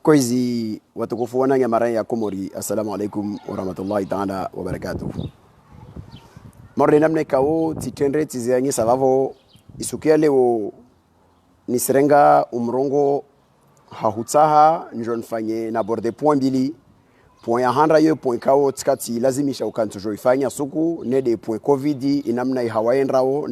Kwezi watukufu wananya mara ya Komori, assalamu alaikum warahmatullahi ta'ala wabarakatuh. Morre namne kao titendre tizianyi savavo isukia leo nisirenga umrongo hahutaha njonfanye na borde point bili point ya handra yo point kao tikati lazimisha ukantujo ifanya suku nede point covid inamna ihawaendrao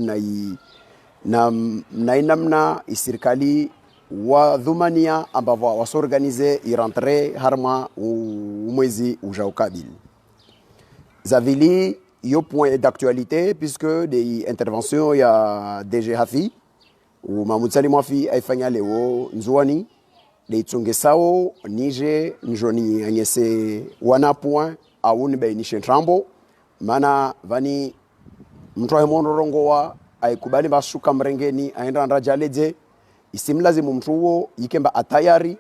na inamna isirikali wa dhumania ambavo wasorganize irentre harma umwezi ujaukabili zavili yo point d'actualité puisque des interventions ya DG Hafi ou Mamutsali Mwafi aifanya leo nzuani de itungesao nije njoni anyese wana point au nibainishe trambo mana vani mtu hemonorongoa aikubali bashuka mrengeni aenda ndajaleje isimlazimu mtuo yikemba atayari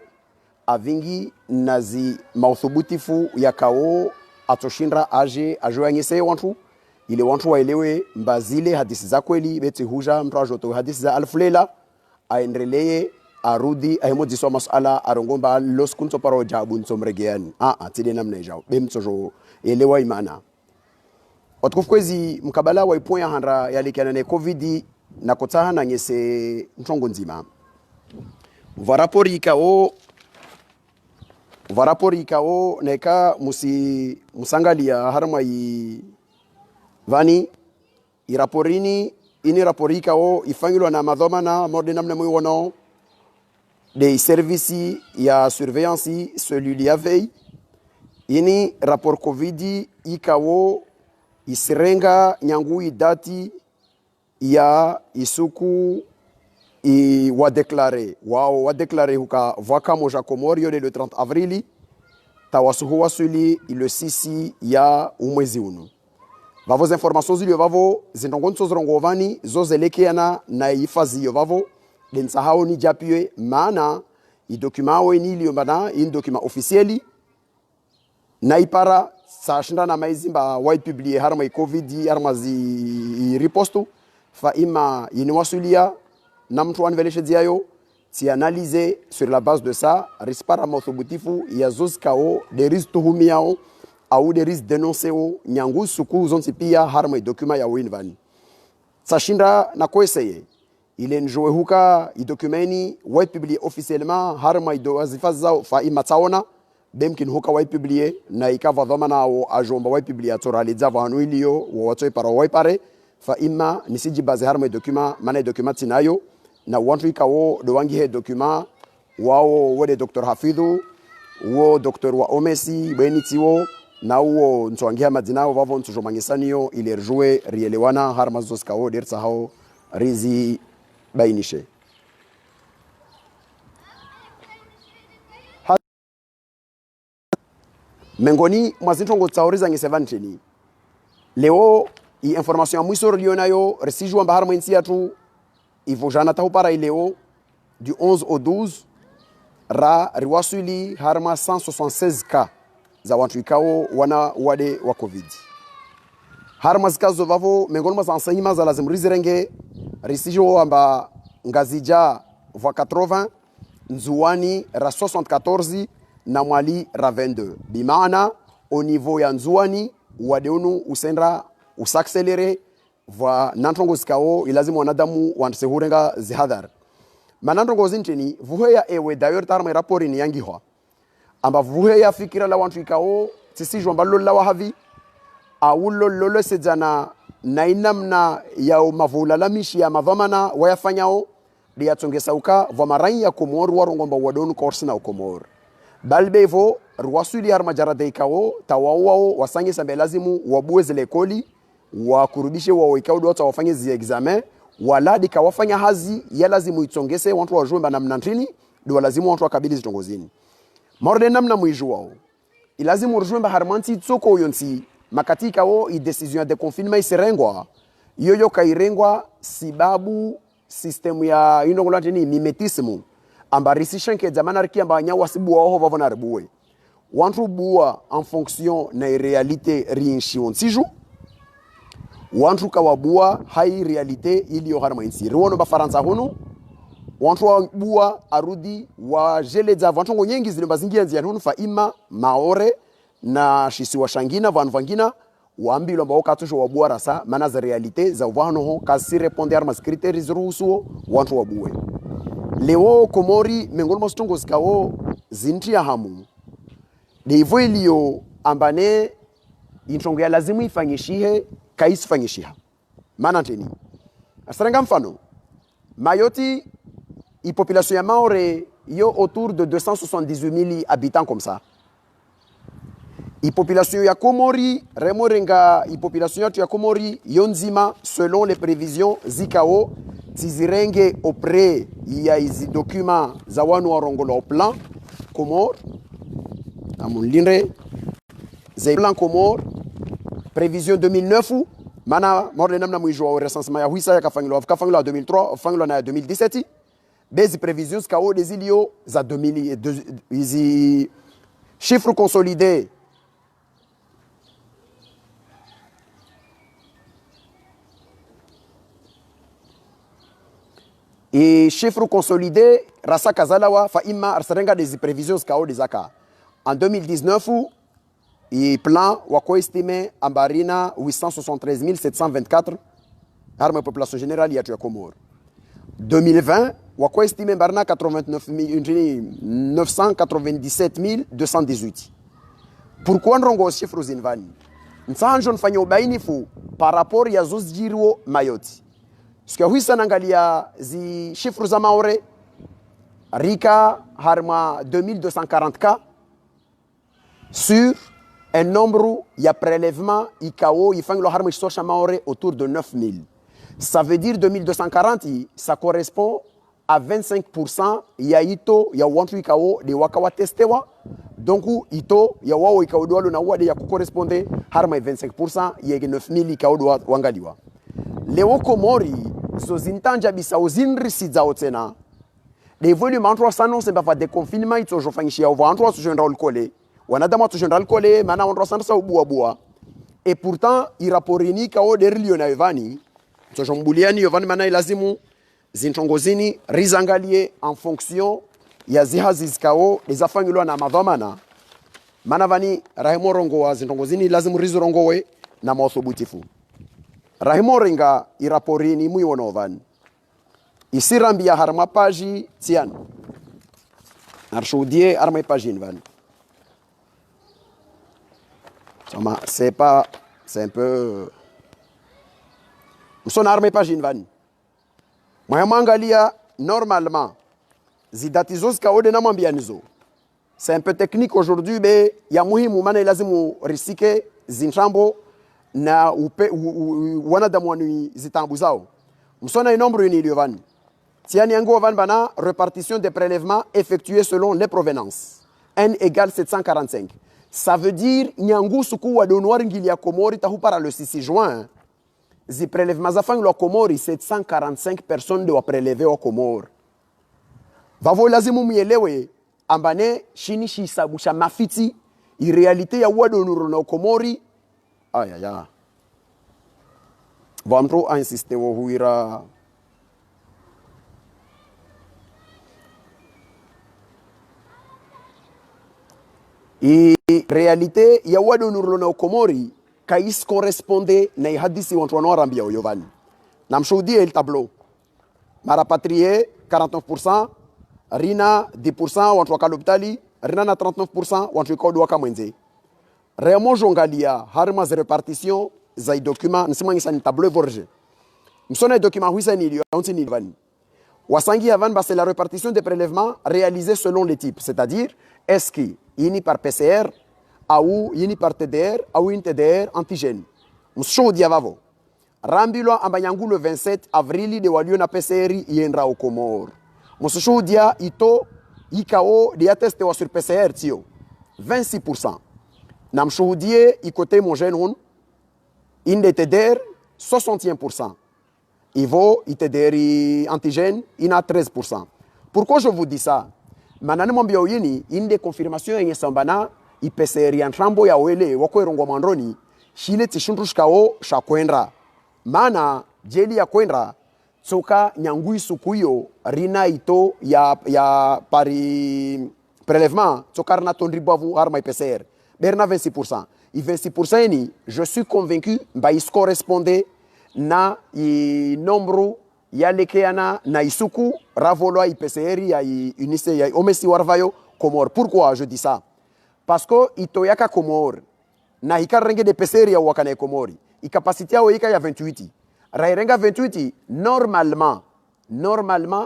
avingi nazi mauthubutifu yakao atoshinda ajoanyese wantu ile wantu waelewe mbazile hadisi za kweli beti huja mtu ajoto hadisi za alfulela aendelee arudi ahimodiswa masala arongomba los kunto paro jabu nsomregeani tide namna jao bemtsojo elewa imana otkufu kwezi mkabala wa iponya handra yalikana ne covid na kotaha na nyese ntongo nzima varapori ikao neka musangalia harma vani iraporini ini rapori ikao ifangilwa na madhoma na morde namna mwe wono des services ya surveillance celui ya veille ini rapport covid ikao isirenga nyangui dati ya isuku wa déclaré huka vaka moja Komori le 30 avril tawasuhu wasuli le 6 ya umwezi unu vavo informations zile vavo zintongonzo zrongovani zozelekeana na ifazi yo vavo lensahao ni japie maana i document ni ile mbana in document officieli na ipara sashinda na maizimba wa publier harma covid harma zi riposto fa ima yinwasulia na mtu anveleshe diayo si analyser sur la base de ça rispara mothubutifu ya zoskao des risques tuhumiao au des risques dénoncéo nyangu suku zonti pia harma document ya winvani sashinda na koeseye ile njowe huka i documeni wa publier officiellement harma do azifaza fa ima taona bemkin huka wa publier na ikava dhamana au ajomba wa publier atoraliza vanu ilio wa watu para wa pare fa ima nisiji baze harma document mana document tinayo na wantu ikao do wangi he document wao wode Dr. Hafidhu wo Dr. wa Omesi benitiwo na wo ntwangia madinao vavo ntujomangisaniyo ile rjouer rielewana harma zoskao dersa hao rizi bainishe mengoni mwazintongo tsauriza ngesevanteni leo i information ya mwisho lionayo resijwa mbahar mwinsia tu ivojana tahu para ileo du 11 au 12 ra riwasuli harma 176 ka za watu ikao wana wade wa covid harma zikazo vavo mengoni mwa enseignema za lazim rizirenge risijwa amba ngazija va 80 nzuani ra 74 na mwali ra 22 bimaana au niveau ya nzuani wadeunu usendra usaccéléré va nantongo zikao ilazimu wanadamu wansehurenga zihadhar manantongo zinteni vuheya ewe d'ailleurs tarma rapori ni yangihwa amba vuheya fikira la wantu ikao tisijwa mbalo la wahavi aulo lolo sejana na inamna ya mavula la mishi ya madhamana wayafanyao liyatongesa va marai ya Komor warongomba wadonu korsina Komor balbevo ruwasuli har majarade ikao tawawao wasange sambe lazimu wabue zile koli wakurudishe wao ikao dota wafanye zi examen wala dikawafanya hazi ya lazimu itongese watu wajomba namna ntini do lazimu watu wakabili zitongozini morde namna mwijua wao ilazimu rujomba harmanti tsoko yonsi makatika wao i decision de confinement isirengwa yoyo kairengwa sibabu system ya inongolantini mimetismo ambarisishanke zamana riki amba nyawa sibu wao vavona rebuwe wantu bua en fonction na réalité rienchion siju wantu kawabua hai realite ili yo harma insi riwono ba faransa hono wantu wa bua arudi wa jeleza vantongo nyengi zile bazingia nziani fa ima maore na shisi wa shangina van vangina waambilo ambao katusho wa bua rasa mana za realite za vano ho kasi répondre armas critères ruhusu wantu wa bue leo Komori mengolo mostongo zikao zintia hamu de hivyo ilio ambane intongo ya lazimu ifanyishihe kaisi fanyishiha maana teni asaranga mfano Mayotte la population maore yo autour de 278 000 habitants comme ça. La population ya Komori, remorenga la population ya Komori yonzima selon les prévisions zikao tizirenge auprès ya izi documents za wanu warongolo au plan Komor amulinre ze plan Komor prévision 2009 mana morde namna mwijwa au recensement ya huisa ya kafangilo en 2003 fangilo na 2017 des prévisions kao des ilio za 2000 izi chiffres consolidés et chiffres consolidés rasa kazalawa fa ima arsarenga des prévisions kao des aka en 2019 et plan wako estimé ambarina 873 724 arme population générale ya Komor 2020 wako estimé barna 997 218. Pourquoi ndrongo chiffres zinvani nsanjo nfanya ubainifu par rapport ya zozjirwo Mayotte sikia huisa nangalia zi chiffres za maore rika harma 2240 sur un nombre ya prélèvement ikao ifanglo harma isosha maore autour de 9000. Ça veut dire 2240 ça correspond à 25% ya ito ya wantu ikao de wakawa testewa donc ito ya wao ikao do na wade ya correspondre harma 25% ya 9000 ikao do wangaliwa leo Komori zo zintanja bisa uzinri sizao tena de volume entre s'annonce ba de confinement ito jo fanyishia au entre so general kole wanadama to general kole mana on sansa ubua et pourtant iraporini kao de rilio na evani so jombuliani yovani mana ilazimu zintongozini rizangalie en fonction ya zihazizikao ezafanyilwa na madhamana mana vani rahimorongo wa zintongozini lazimu rizorongowe na maothubutifu rahimorenga iraporini muiwono vani isirambia harma page tiano arshoudie harma page vani c'est un peu son arme page vani Mwangalia normalement zidatizos kaode na mwambianizo. C'est un peu technique aujourd'hui mais ya muhimu maana lazimu risike zinchambo na wanadamu wanu zitambu zao. Msona nombre ni liovani. Tiani yango van bana répartition des prélèvements effectués selon les provenances. N égale 745. Ça veut dire nyangu suku wa donwar ngili ya Komori tahu para le 6 juin. Zi prélèvements zafang lo Komori 745 personnes doivent prélever au Komor. Vavo lazimu mielewe ambane shini shisabusha mafiti i réalité ya wado nuru na Komori aya vamtro a insister wo huira i réalité ya wado nuru na Komori kais correspondait na hadisi wantu wanaorambia Yovani. Namshuhudie el tableau. Marapatrié 49%, Rina 10% wantu wakalopitali, Rina na 39% wantu ikodu wakamwenze. Réellement jongalia harma za répartition za document nisema ngisa ni tableau vorge. Msona document huisa ni onti ni Yovani. Wasangi avan ba c'est la répartition des prélèvements réalisés selon les types, c'est-à-dire est-ce que ini par PCR au yini par TDR au une TDR antigène. Msho diavavo. Rambilo ambanyangu le 27 avril de walio na PCR yendra au Komor. Msho dia ito ikao de teste wa sur PCR tio 26%. Na msho die ikote mon gène on inde TDR 61%. Ivo TDR antigène ina 13%. Pourquoi je vous dis ça? Manane mwambia yini inde confirmation yenye sambana IPCR ya ntrambo ya wele wako irongo mandroni shile tishundushkao shakwendra mana jeli ya kwendra Tsoka nyangui sukuyo rina ito ya pari prélèvement tsoka rna tondribavu harma PCR berna 26%. Et 26% ni je suis convaincu ba is correspondait na i nombre ya lekeana na isuku ravolo IPCR ya unise ya omesi warvayo Comore. Pourquoi je dis ça? Parce que itoyaka Comore na hikarenge de PCR ya wakana Comori. I capacité ya ya 28. Rairenga 28 normalement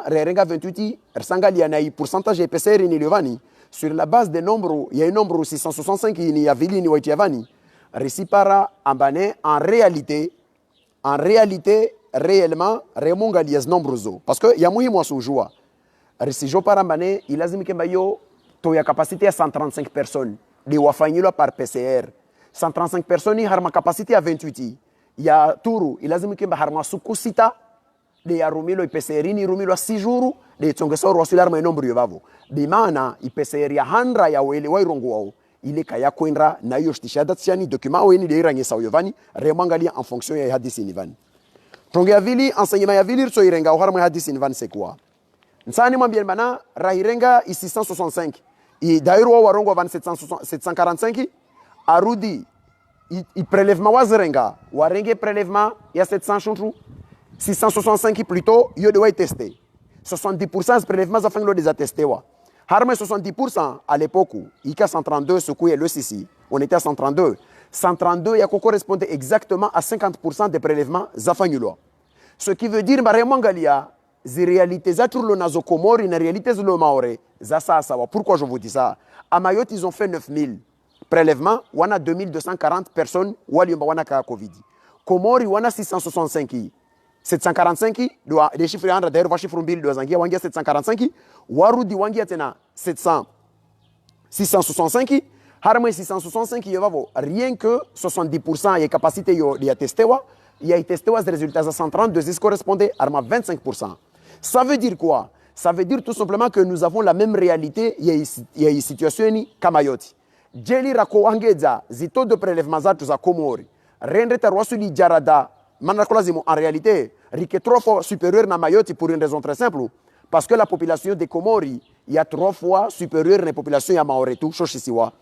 Rairenga 28 resanga na i pourcentage de PCR ni levani sur la base des nombres, il y a un nombre 665 ni ya vili ni waitiavani recipara ambane en réalité réellement remonga lies nombres parce que ya muhimu asujua resijo parambane ilazimi kemba yo to ya capacité à 135 personnes de wafanyilo par PCR 135 personnes harma capacité à 28 ya turu ilazimi kemba harma sukusita de ya rumilo IPCR ni rumilo 6 jours de tsongesoro wasilar ma nombre yovavo de maana IPCR ya handra ya wele wairongo wao ile kaya kwendra na yo stishada tsiani document weni de iranye sa yovani remangalia en fonction ya hadisi nivani tonge ya vili enseignement ya vili tso irenga harma hadisi nivani c'est quoi nsani mwambie bana rahirenga 665 i dairo warongo van 745 arudi i prélèvement wazirenga warenge prélèvement ya 700 chuntu 665 plutôt yo de way testé 70% prélèvements afin de les attester wa harma 70% à l'époque ika 132 ce coup le sisi on était à 132 ya correspondait exactement à 50% des prélèvements zafangulo ce qui veut dire vraiment galia zi réalités za turlo nazo Comori na réalités zo maore za sasa wa. Pourquoi je vous dis ça? À Mayotte ils ont fait 9000 prélèvements wana 2240 personnes waliomba wana ka covid Comori wana 665 745 doit des chiffres andra d'ailleurs va chiffre mbili doit zangia wangia 745 warudi wangia tena 665 harma 665 yovavo rien que 70% ya capacité yo de tester wa ya tester wa les résultats à 132 ils correspondaient à 25%. Ça veut dire quoi? Ça veut dire tout simplement que nous avons la même réalité il y a une situation ni Kamayotti jeli rako wangeza zito de prélèvement za za Comori rendre tarwasuli jarada en réalité, Rick est 3 fois supérieur à Mayotte pour une raison très simple. Parce que la population des Comori, il y a 3 fois supérieure à la population de Maoretu, Chisiwa.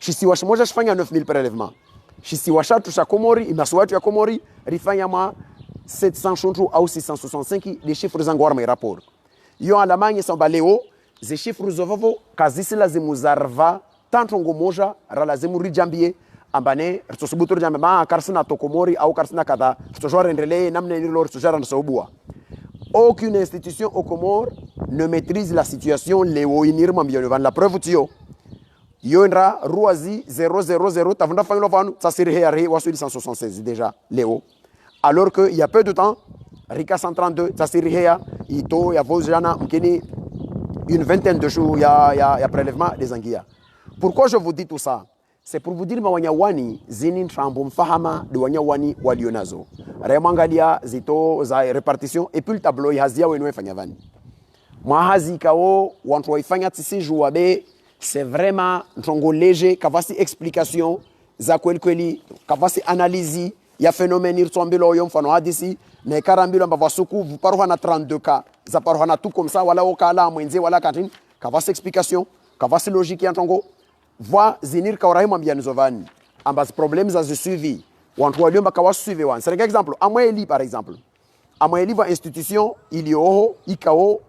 Chisiwa, moi je fais 9000 prélèvements. Chisiwa, tout ça Comori, il m'a souhaité à Comori, Rifayama 700 ou 665, les chiffres en mes rapports. Yo en Allemagne, ils sont baléo, les chiffres zovovo, kazisi la zemuzarva, tant on gomoja, rala zemuri jambie, ambane rtosubuturu jambe ma karsina to Comori au karsina kada rtosora ndele namne ni lor rtosora nsobua. Aucune institution au Comores ne maîtrise la situation léo inir mambiano. La preuve tio yo ndra ruazi 000 tavunda fanglo vanu ça siri heri wasuli 176 déjà léo alors que il y a peu de temps Rika 132 ça siri hea ito ya vojana mkini une vingtaine de jours ya prélèvement des anguillas. Pourquoi je vous dis tout ça? C'est pour vous dire mawanyawani zini trambo mfahama de wanyawani walionazo. Remangalia zito za répartition et puis le tableau yazia wenwe fanyavani. Mwahazi kao wantu waifanya tisi juwabe c'est vraiment ntongo léger kavasi explication za kweli kavasi analyse ya phénomène irtombilo yo mfano hadisi na karambilo mbavasuku vuparoha na 32 cas za paroha na tout comme ça wala okala mwenze wala katini kavasi explication kavasi logique ya ntongo voix zinir kaurahima mbianizovani ambas problèmes za suivi wantu waliomba kawa suivi wan c'est un exemple amweli par exemple amweli va institution ilioho ikao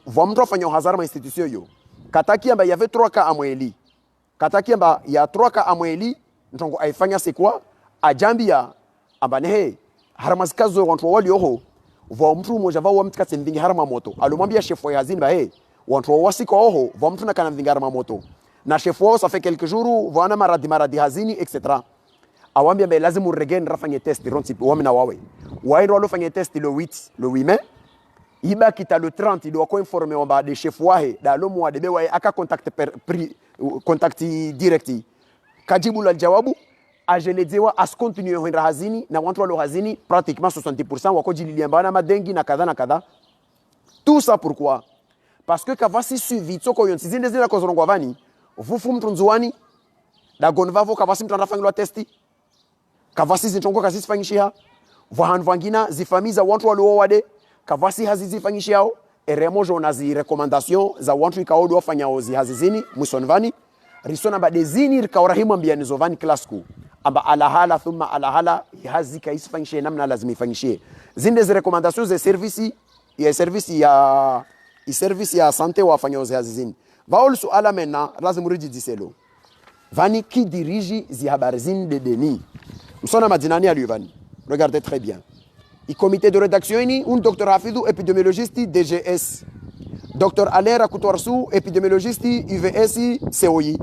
vomtro fanyo hazard ma institution yo kataki amba y avait 3 cas amweli kataki amba ya 3 cas amweli ntongo aifanya c'est quoi ajambia amba nehe haramaskazo wantu walioho vomtro moja va wamtka sendingi harama moto alomwambia chef wa hazimba he wantu wasiko oho vomtro na kana ndinga harama moto na chef wao ça fait quelques jours wana maradi hazini etc. Awambia be lazima uregen rafanye test ronti wamna wawe wairo alofanye test le 8 mai iba kita le 30 il doit informer wamba de chef wahe da lo mwa de be wae aka contact direct kajibu la jawabu ajelezewa as continue hoindra hazini na wantu walo hazini pratiquement 70% wako jililiambana madengi na kadha tout ça pourquoi? Parce que kavasi suivi tsoko yon sizinde zina kozongo vani vufu mtu nzuani da gonvavo kavasi mtu anafanywa testi kavasi zintongo kasisi fanyishia vahan vangina zifamiza watu walio wade kavasi hazizi fanyishao eremo jona zi recommandation za wantu ikaodo wafanya ozi hazizini musonvani risona ba dezini rikaurahimu ambiani zovani klasku amba alahala thumma alahala hazi kaisi fanyishe namna lazima ifanyishe zinde zi recommandation za service ya santé wafanya ozi hazizini vaol suala mena lazima rijidiselo vani qui dirige zi habari zini de deni msona madinani aliyovani regardez très bien. Le comité de rédaction est un docteur Hafidou, épidémiologiste DGS. Docteur Alain Rakoutoarsou, épidémiologiste UVS COI.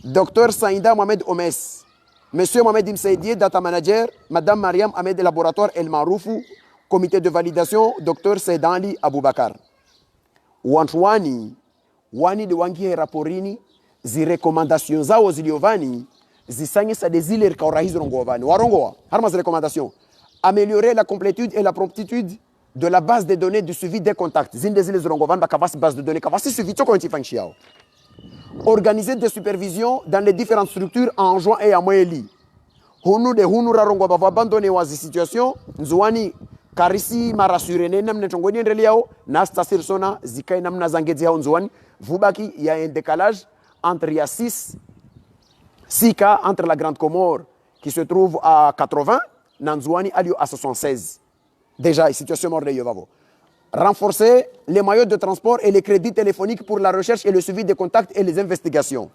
Docteur Saïda Mohamed Omes. Monsieur Mohamed Imsaïdier, data manager. Madame Mariam Ahmed, laboratoire El Maroufou. Comité de validation, docteur Seydali Aboubakar. Wantwani, wani de wangi raporini, zi recommandation zao ziliovani, zi sangi sa desiler kaurahiz rongovani. Warongoa, harmas recommandation. Améliorer la complétude et la promptitude de la base de données du suivi des contacts. Base de données. Organiser des supervisions dans les différentes structures en juin et en moyeli. Hunu de hunu rarongo bava abandonner wazi situation. Nzuani karisi marasurene namne tongoni ndeliao nasta sirsona zikai namna zangezi hao nzuani. Vubaki il y a un décalage entre il y a 6 cas entre la Grande Comore qui se trouve à 80 Nanzouani alio à 76. Déjà, situation mort de Yovavo. Renforcer les moyens de transport et les crédits téléphoniques pour la recherche et le suivi des contacts et les investigations.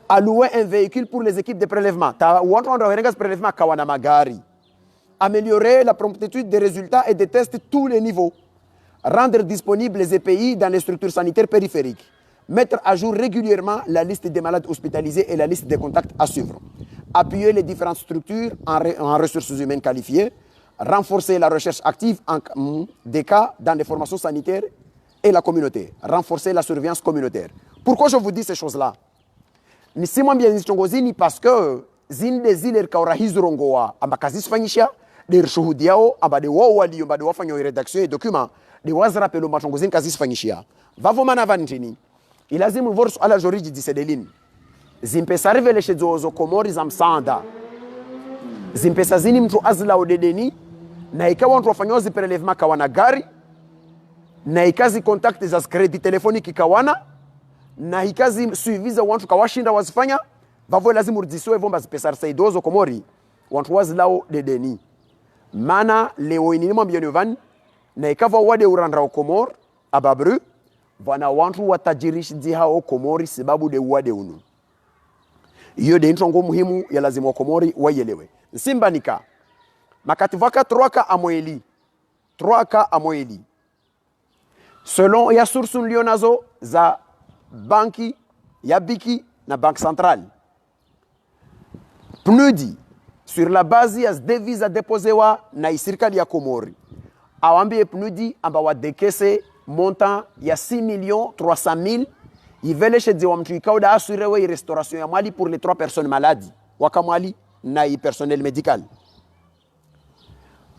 Allouer un véhicule pour les équipes de prélèvement. Améliorer la promptitude des résultats et des tests tous les niveaux. Rendre disponibles les EPI dans les structures sanitaires périphériques. Mettre à jour régulièrement la liste des malades hospitalisés et la liste des contacts à suivre. Appuyer les différentes structures en ressources humaines qualifiées, renforcer la recherche active en des cas dans les formations sanitaires et la communauté, renforcer la surveillance communautaire. Pourquoi je vous dis ces choses-là? Ni simon bien ni parce que zin des îles kaurahizurongoa ambakazis fanyisha de shuhudiao abade wao wali mbade wafanya rédaction et document de wazra pelo machongozin kazis fanyisha vavo mana vanjini ilazimu vorsu ala joriji disedelin zimpesa revele shezozo komori za msanda zimpesa zini mtu azla odedeni na ikawa mtu wafanyozi prelevema kawana gari na ikazi contact za credit telefoniki kawana na ikazi suiviza watu kawashinda wazifanya vavo lazimu rudisiwe vomba zipesa saidozo komori watu wazlao dedeni mana leo inini mbioni van na ikava wade urandra komor ababru wana watu watajirishi hao komori sababu de wade unu. Hiyo de intongo muhimu ya lazima wakomori waielewe. Simbanika makativaka 3 ka amoeli selon ya source lionazo za banki ya biki na banque centrale PNUD sur la base ya devisa deposewa na serikali ya Komori awambie PNUD amba wadekese montant ya 6,300,000 ivele shedziwa mtu ikauda asurewe restauration ya mali pour les 3 personnes malades wakamwali na personnel médical.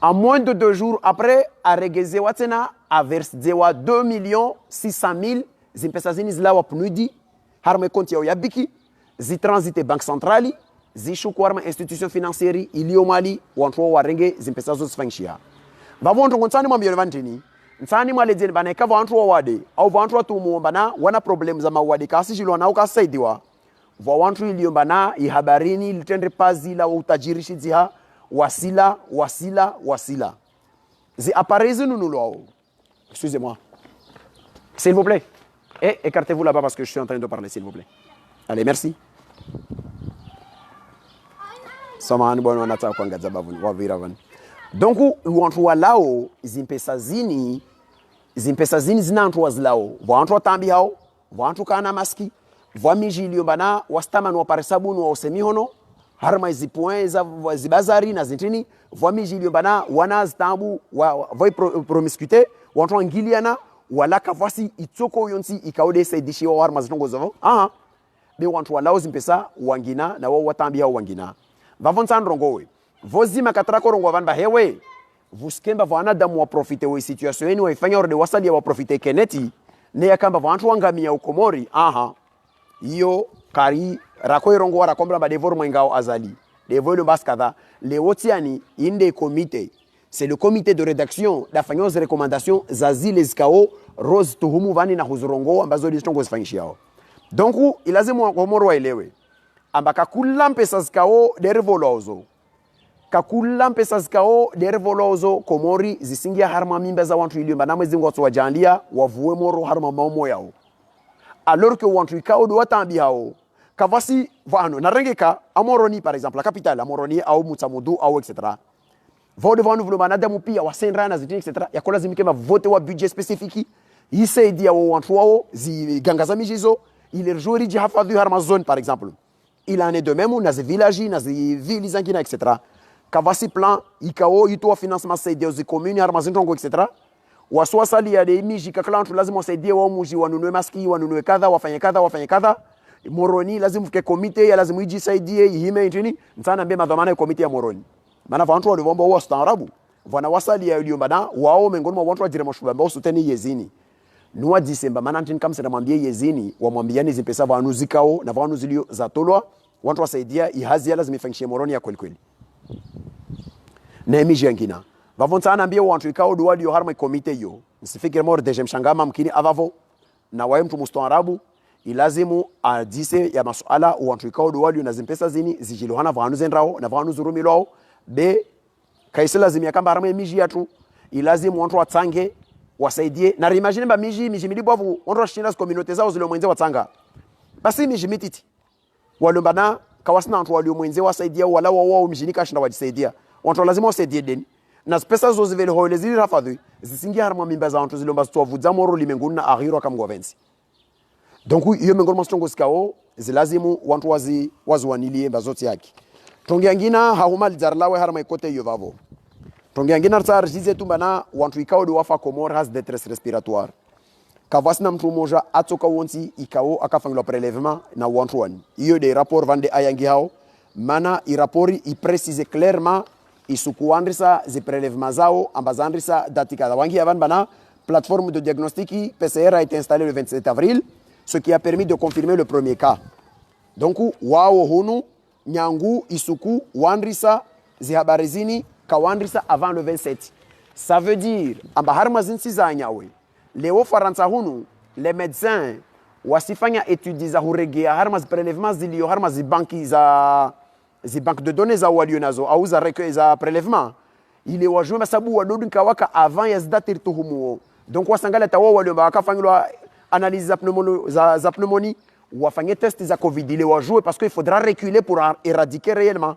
En moins de 2 jours après, a regezewa tena a versewa 2,600,000 zimpesa zini zlawa PNUD harme konti ya biki zi transite banque centrale zishuku warma institution financière iliyo mali wantu warenge zimpesa zo zifanyishia vavonto ngotsani mwambie vantini nsani mwaledzeni bana ikava wantu wade au wantu watumuomba na wana problem za mawadi kasi jilwa na ukasaidiwa vwa wantu iliomba na ihabarini litendre pazi la utajirishi ziha wasila zi appareils nunulo. Excusez-moi s'il vous plaît, et écartez-vous là-bas parce que je suis en train de parler, s'il vous plaît. Allez, merci. Donc wantu walao zimpesa zini zinantu wazlao wantu watambi hao wantu kana maski vamiji iliyombana wastamanu waparesabunu wa usemihono harma izi point za zibazari na zintini vamiji iliyombana wana zitambu voi promiscuité wantu angiliana wala kavasi itoko yonsi ikaude saidishi wa harma zitongo zavo be wantu walao zimpesa wangina na wao watambi hao wangina vavonsa ndrongowe vozima katrako rongo vanba hewe vuskemba vana damu wa profite we situation yenu waifanya orde wasali wa profite keneti ne yakamba vantu wangamia ukomori hiyo kari rako rongo wara kombra ba devor mwengao azali devor baskada lewotiani inde komite c'est le comité de rédaction dafanya zile recommandations za zile zikao rose tuhumu vani na huzurongo ambazo lizitongo zifanyishao. Donc ilazimu Komoro waelewe amba kakula mpesa zikao derivolozo kakula mpesa zikao derivolozo Komori zisingia harma mimba za wantu iliyo banamwe zingo wajanlia wavuwe moro harma maumo yao alors que wantu ikao do watambi hao kavasi vano narengeka amoroni par exemple la capitale amoroni au mutsamudu au etc. va devant nous vouloir nadamu pia wasendra na zitini etc. yakola zimike ma vote wa budget spécifique yisaidia wa wantu wao zigangaza mijizo ile rjori jihafadhi harma zone par exemple il en est de même na village na villes zangina etc. kavasi plan ikao ito financement saidia aux communes harma zintongo etc. waswasali ya de miji kaklantu lazima wasaidie wao muji wanunue maski wanunue kadha wafanye kadha Moroni lazima fike komite ya lazima ijisaidie ihime nchini mtana mbe madhamana ya komite ya Moroni maana vantu walivomba wao staarabu vana wasali ya uliombana wao mengoni mwa watu wajire mashuba ambao suteni yezini nuwa Disemba maana ntini kama sema mwambie yezini wamwambiani zipesa vanu zikao na vanu zilio za tolwa watu wasaidia ihazi ya lazima ifanyishe Moroni ya kweli na miji yangina vavonta anaambia watu ikao duali yo harma komite yo msifikire mor deje mshangama mkini avavo na wae mtu mustaarabu ilazimu adise ya masuala watu ikao duali na zimpesa zini zijilohana vanu zendrao na vanu zurumilwao be kaisi lazima ya kamba harma miji yatu ilazimu watu watsange wasaidie na imagine ba miji milibavu watu washinda communauté zao zile mwenze watanga basi miji mititi walombana kawasina watu walio mwenze wasaidia wala wao mjini kashinda wajisaidia watu lazima wasaidie deni na pesa zo zivele hoele zili rafadhi zisingia harma mimba za watu zilomba tuwavuza moro limenguni na aghiro kama gwavensi. Donc hiyo mengoni mstongo sikao zilazimu watu waziwanilie mbazoti yake tonge ngina hauma lijarlawe harma ikote hiyo vavo tonge ngina tsar jize tumbana watu ikao do wafa Komoro has détresse respiratoire kavasna mtu moja atoka wonti ikao akafanywa prélèvement na watu wani hiyo de rapport vande ayangi hao mana i rapport i précise clairement isukuandrisa zi prélèvements zao ambazandrisa datika wangi avan bana plateforme de diagnostic PCR a été installée le 27 avril ce qui a permis de confirmer le premier cas. Donc wao hunu nyangu isuku wandrisa zi habarizini kawandrisa avant le 27. Ça veut dire amba harma zinsi za nyawe leo faransa hunu les médecins wasifanya études za huregea harma zi prélèvements zilio harma zi banki za banque de données za walio nazo au za recueil za prélèvement ile wajua sababu wadodu kawaka avant ya zdatir tuhumuo donc wasangala tawo walio bakafanywa analyse za pneumonie wafanye test za covid ile wajue parce qu'il faudra reculer pour éradiquer réellement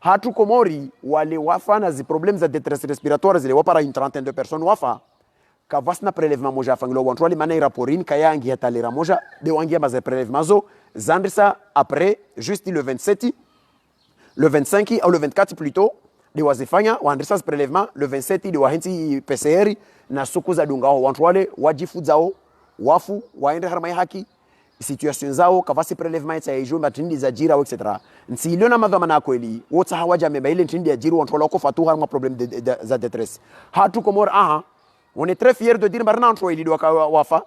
hatu Komori wale wafa na zi problèmes za détresse respiratoire zile wapara une trentaine de personnes wafa kavasna prélèvement moja afangilo wantu wale mana raporin kayangi hatalera moja de wangia baza prélèvement zo zandrisa après juste le 27 le 25 ou le 24 plutôt de wazifanya waandrisa prélèvement le 27 de wahenti PCR na suku za dungao wantu wale wajifuzao wafu waende harma haki situation zao kavasi prélèvement ya hiyo matindi za jira etc. Nsilo na madhama na kweli wote hawaja mema ile ntindi ya jira wantu wala ko fatu harma problème za détresse hatu Komoro on est très fier de dire barna antu ili wafa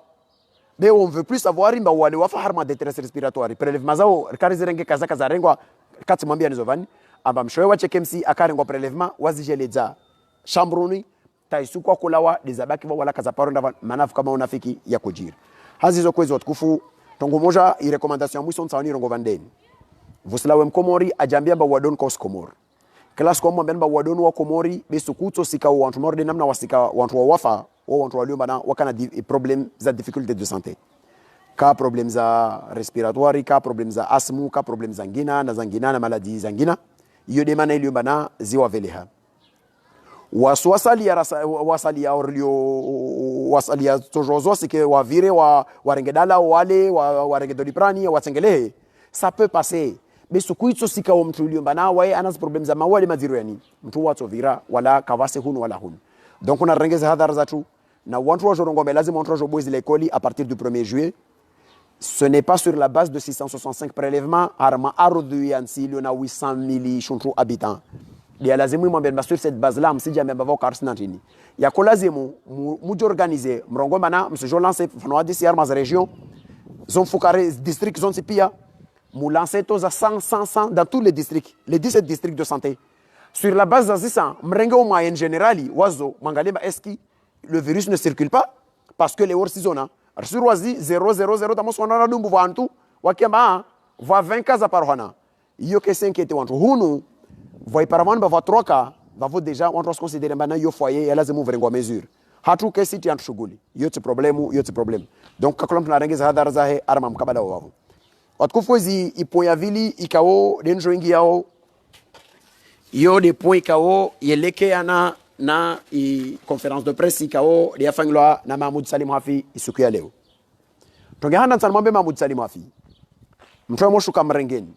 mais on veut plus savoir imba wale wafa harma détresse respiratoire prélèvement zao karizerenge kaza za rengwa kati mwambia nizovani amba mshoe wa KMC akarengwa prélèvement wazijeleza chambroni taisu kwa kulawa dizabaki wala kaza paronda manafu kama unafiki ya kujiri hazizo kwezo watukufu tongo moja i recommandation mwiso nsawani rongo vandeni vusilawe mkomori ajambia ba wadon kos Komoro class kwa mwambia ba wadon wa Komori besukuto sika wantu morde namna wasika wantu wa wafa wantu waliomba na wakana problem za difficulté de santé ka problem za respiratoire ka problem za asthme ka problem za ngina na maladie za ngina iyo de mana iliomba na ziwa veleha wasali ya orlio wasali ya tojozo sike wavire warengedala wale warengedoliprani watengelehe ça peut passer besukuitso sika wa mtu iliomba na wae anas problem za mawali madhiro yani mtu wato vira wala kavase hunu wala hunu donc on a rengeza hadhara zatu na wantu wa jorongombe lazima wantu wa joboezi l'école à partir du 1er juillet. Ce n'est pas sur la base de 665 prélèvements harma ardu yansi liona 800 000 shuntu habitants dia lazimu mwambia sur cette base là msija mbava karsina tini ya kolazimu mujo organiser mrongomba na msejo lancer fanwa disi arma za région zone fukare district zone pia mu lancer to za 100 dans tous les districts les 17 districts de santé Sur la base de ça, mrengue au moyen général, wazo, mangaleba eski, le virus ne circule pas parce que les hors saisons, sur wazi 000 tamo swana dumbu vantu, wakiamba va 20 cas par hana. Yo que 5 était wantu hunu, va paravane va 3 cas, va vous déjà on doit se considérer maintenant yo foyer et là c'est mouvre en mesure. Hatu que si tu as shughuli, yo te problème. Donc kakolom tunarengeza hadhara zahe arma mkabala wao. Watukufuzi ipoya vili ikao denjo ingi yao yo de point ikao yeleke ana na conférence de presse ikao ya fangwa na Mahmoud Salim Hafi isuku ya leo. Tongehana nsanmwambe Mahmoud Salim Hafi. Mtu moshuka mrengeni.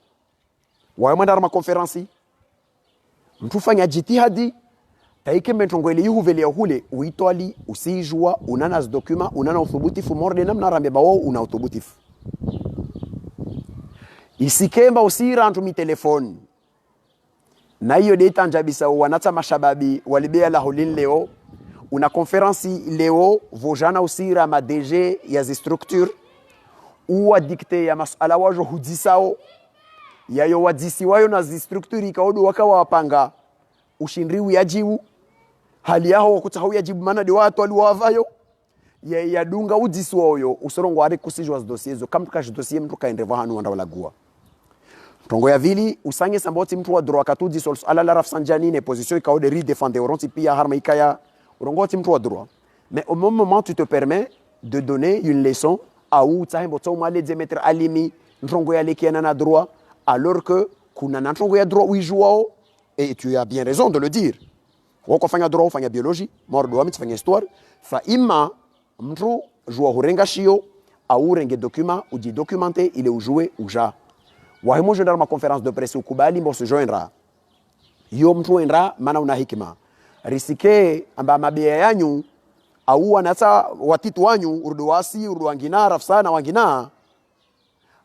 Wae mwenda ma conference. Mtu fanya jitihadi taike mentongwele yuhuvele hule uitwali usijua unana document unana uthubutifu morde namna rambe bawo una uthubutifu. Isikemba usira antu mi telefoni. Na hiyo data njabisa wanata mashababi walibea la holin leo. Una konferansi leo vojana usira ma DG ya zi structure. Uwa dikte ya masala wajo hudisao. Ya yo wadisi wayo na zi structure ikaodu waka wapanga. Ushindriu ya jiwu. Hali yaho wakutahau ya jibu mana de watu waliwavayo. Ya dunga udisi wayo. Usorongo wari kusijwa zi dosiezo. Kamtuka jidosiye mtuka endrevo hanu wanda walagua. Tongo ya vili usange samboti mtu wa droit katudi sol ala la rafsanjani ne position ikao de ri défendre oronti pia harma ikaya urongoti mtu wa droit. Mais au même moment tu te permets de donner une leçon à ou tahembo toma le Demetre Alimi ntongo ya leki na droit alors que kuna na ntongo ya droit uijouao et tu as bien raison de le dire. Wako fanya droit fanya biologie, mort droit mitfanya histoire, fa ima mtu joua hurenga shio au renge document ou di documenter il est ou jouer ou ja. Wahimo joindra ma conférence de presse ukubali mbo se joindra. Yo mtu endra mana una hikima. Risike amba mabea yanyu au wanata watitu wanyu urduwasi urduwangina rafsa na wangina.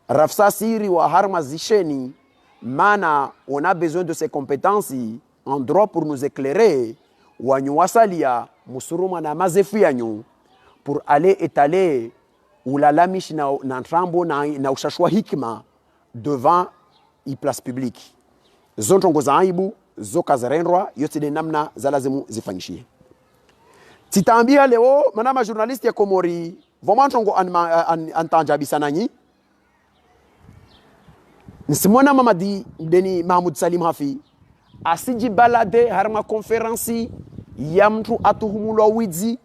Rafsa siri wa harma zisheni mana on a besoin de ses compétences en droit pour nous éclairer. Wanyu wasalia musuruma na mazefu yanyu pour aller étaler ulalamishi na ntrambo na ushashwa hikima devant i place publique. Zontongo za aibu, zoka za renrwa, yote de namna za lazimu zifanyishie. Titaambia leo, manama journaliste ya Komori, vomantongo antanjabisa nanyi. Nisimona mamadi deni Mahmoud Salim Hafi, asiji balade harma konferansi, ya mtu atuhumulwa wizi,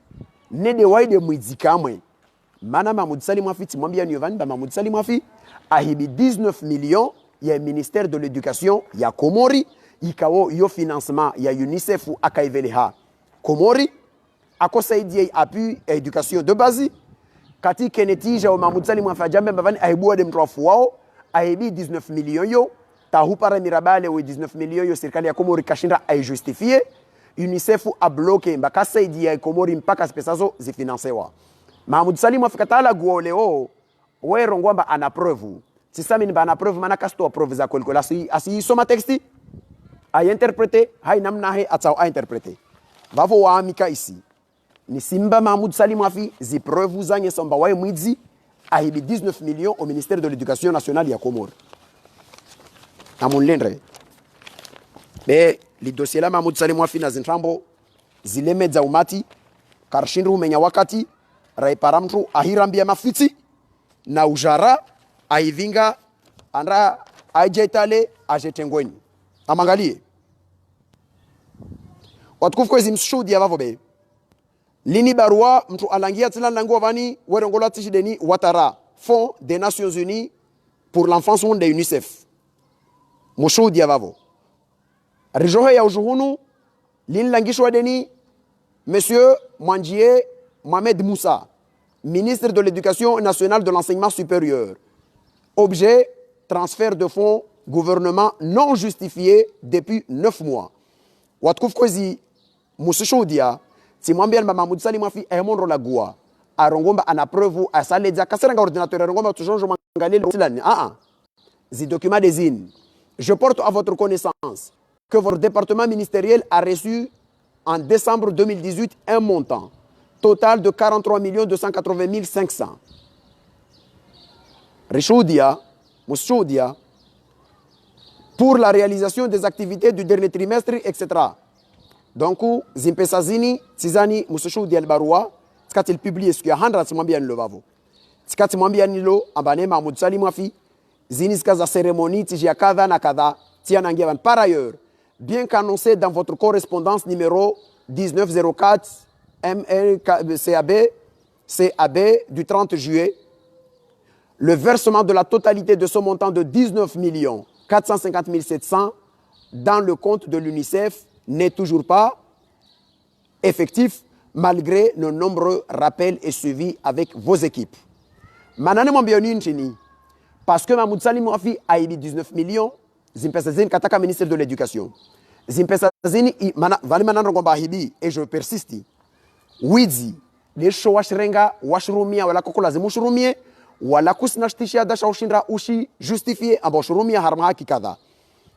nede waide mwizi kamwe. Mana Mahmoud Salim Hafi, timwambia nyovani ba Mahmoud Salim Hafi, ahibi 19 millions ya ministère de l'éducation ya Komori ikao yo financement ya UNICEF akaiveleha Komori akosaidia appui éducation de base kati kenetija wa Mahmoud Salim Hafi jambe mbavani ahibu de mtrofu wao ahibi 19 millions yo tahu para mirabale we 19 millions yo serikali ya Komori kashinda ay justifier UNICEF a bloqué mbaka saidia Komori mpaka pesazo zifinancewa Mahmoud Salim Hafi katala guoleo wero ngwamba ana preuve sisami ni bana preuve mana kasto preuve za kolkola asi soma texti a interpréter hay namna hay atao a interpréter vavo wa amika ici ni simba Mahmoud Salim Hafi zi preuve zanye somba wa mwizi a hibi 19 millions au ministère de l'éducation nationale ya Comore amunlendre be li dossier la Mahmoud Salim Hafi na zintrambo zileme za umati karshindu umenya wakati raipara mtu ahirambia mafiti na ujara aivinga andra ajetale ajetengweni amangalie watukufu kwezi mshudi ya vavobe lini barua mtu alangia tila lango vani werongola tishideni watara Fonds des Nations Unies pour l'enfance monde de UNICEF mshudi ya vavo rijohe ya ujuhunu lini langishwa deni monsieur Mwanjie Mohamed Moussa ministre de l'Éducation nationale de l'enseignement supérieur. Objet, transfert de fonds, gouvernement non justifié depuis 9 mois. Watkouf kwezi musishudia, timwambia Mahmoud Salim Hafi ehmondro la gua. Arongomba ana preuve asaledza kasera ordinateur arongomba tujonjo mangalele tilani. Zi document des IN. Je porte à votre connaissance que votre département ministériel a reçu en décembre 2018 un montant total de 43 280 500. Richoudia, Moussoudia, pour la réalisation des activités du dernier trimestre, etc. Donc, zimpesa zini, tizani, musoshu di albarua, tikati publié ce qu'il y a handra timwambia nilo vavo. Tikati mwambia nilo, ambane Mahmoud Salim Wafi, zini zikaza cérémonie, tijia kadha na kadha, tianangiavan. Par ailleurs, bien qu'annoncé dans votre correspondance numéro 1904 CAB du 30 juillet, le versement de la totalité de ce montant de 19 450 700 dans le compte de l'UNICEF n'est toujours pas effectif malgré nos nombreux rappels et suivis avec vos équipes. Manane mwambioni nchini, parce que Mahmoud Salim Wafi a émis 19 millions, zimpesazini kataka ministre de l'éducation. Zimpesazini, vali mananrongomba hibi, et je persiste. Wizi, les show washrenga, washrumia, wala koko lazimu shurumie, wala kusnashtishia dasha ushindra ushi, justifié, amba shurumia harma kikada.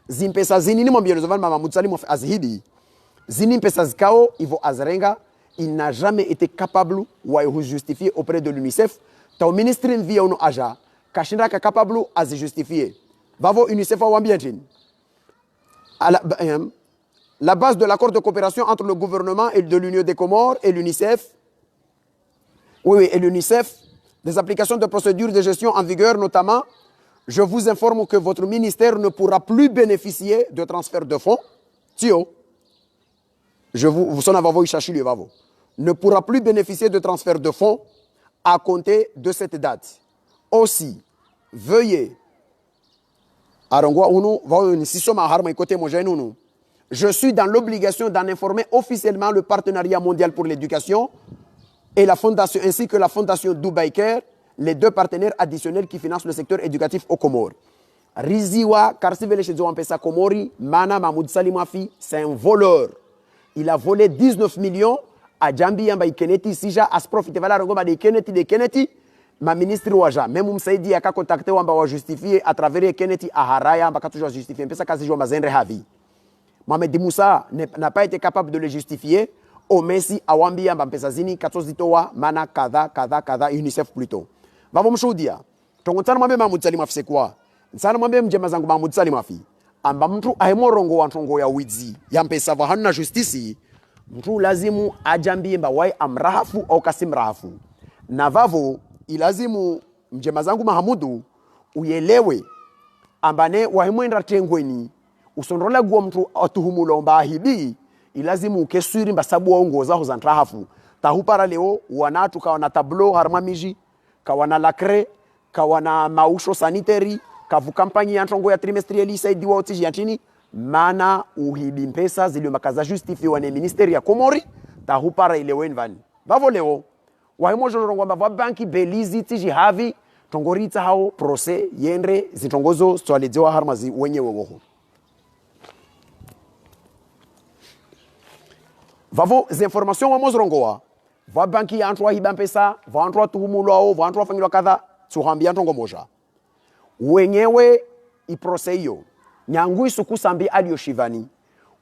Zimpesazini ni mwambioni zovan Mahmoud Salim Wafi azhibi. Zini mpesazikao, Ivo Azrenga, il n'a jamais été capable de justifier auprès de l'UNICEF. Tau ministre via uno aja, kashinda ka capable à se justifier. Vavo UNICEF a wambientin. La base de l'accord de coopération entre le gouvernement et de l'Union des Comores et l'UNICEF. Oui, et l'UNICEF, des applications de procédures de gestion en vigueur notamment, je vous informe que votre ministère ne pourra plus bénéficier de transfert de fonds. Tio. Ne pourra plus bénéficier de transfert de fonds à compter de cette date. Aussi, veuillez, je suis dans l'obligation d'en informer officiellement le Partenariat mondial pour l'éducation et la fondation, ainsi que la fondation Dubai Care, les deux partenaires additionnels qui financent le secteur éducatif aux Comores. Riziwa Karsivele Shedzo Ampesa Komori, Mana Mahmoud Salim Wafi, c'est un voleur. Il a volé 19 millions à Jambi Yamba Keneti, Sija, as profité vala rongoma de Keneti, ma ministre Waja, même Msaidi a contacté Wamba wa justifier à travers Keneti à Haraya, Mbaka toujours justifier, Mpesa Kazi Joma Zenre Havi. Mohamed Moussa n'a pas été capable de le justifier, au Messi, à Wambi Yamba Mpesazini, Katozitowa, Mana, Kada, UNICEF plutôt. Vavo Mchoudia, Tongotan Mambe Mahmoud Salim Wafi c'est quoi? Nsana Mambe Mjemazangu Mahmoud Salim Wafi. Amba mtu ahemorongo wa ntongo ya wizi ya mpesa vahana justisi mtu lazimu ajambie mba wai amrahafu au kasimrahafu na vavo ilazimu mjemazangu Mahamudu uyelewe ambane wahemwenda tengweni usonrola guwa mtu atuhumulo mba hibi ilazimu ukeswiri mba sabu wa ungo zaho za ntrahafu tahupara leo wanatu kawana tablo harmamiji kawana lakre kawana mausho sanitary kavu kampani ya ntongo ya trimestrieli isaidi wa otiji ya chini mana uhibi mpesa zilio makaza justifiwa na ministeri ya Komori tahupara ile wenvani bavo leo wahimo jorongo mbava banki belizi tiji havi tongorita hao prose yendre zitongozo swalejewa harmazi wenyewe woho vavo zinformation wa mozorongoa va banki ya antwa hiba mpesa va antwa tuhumulo ao va antwa fangilwa kadha tuhambia ntongo moja wenyewe iproseyo nyangu isuku sambi alio shivani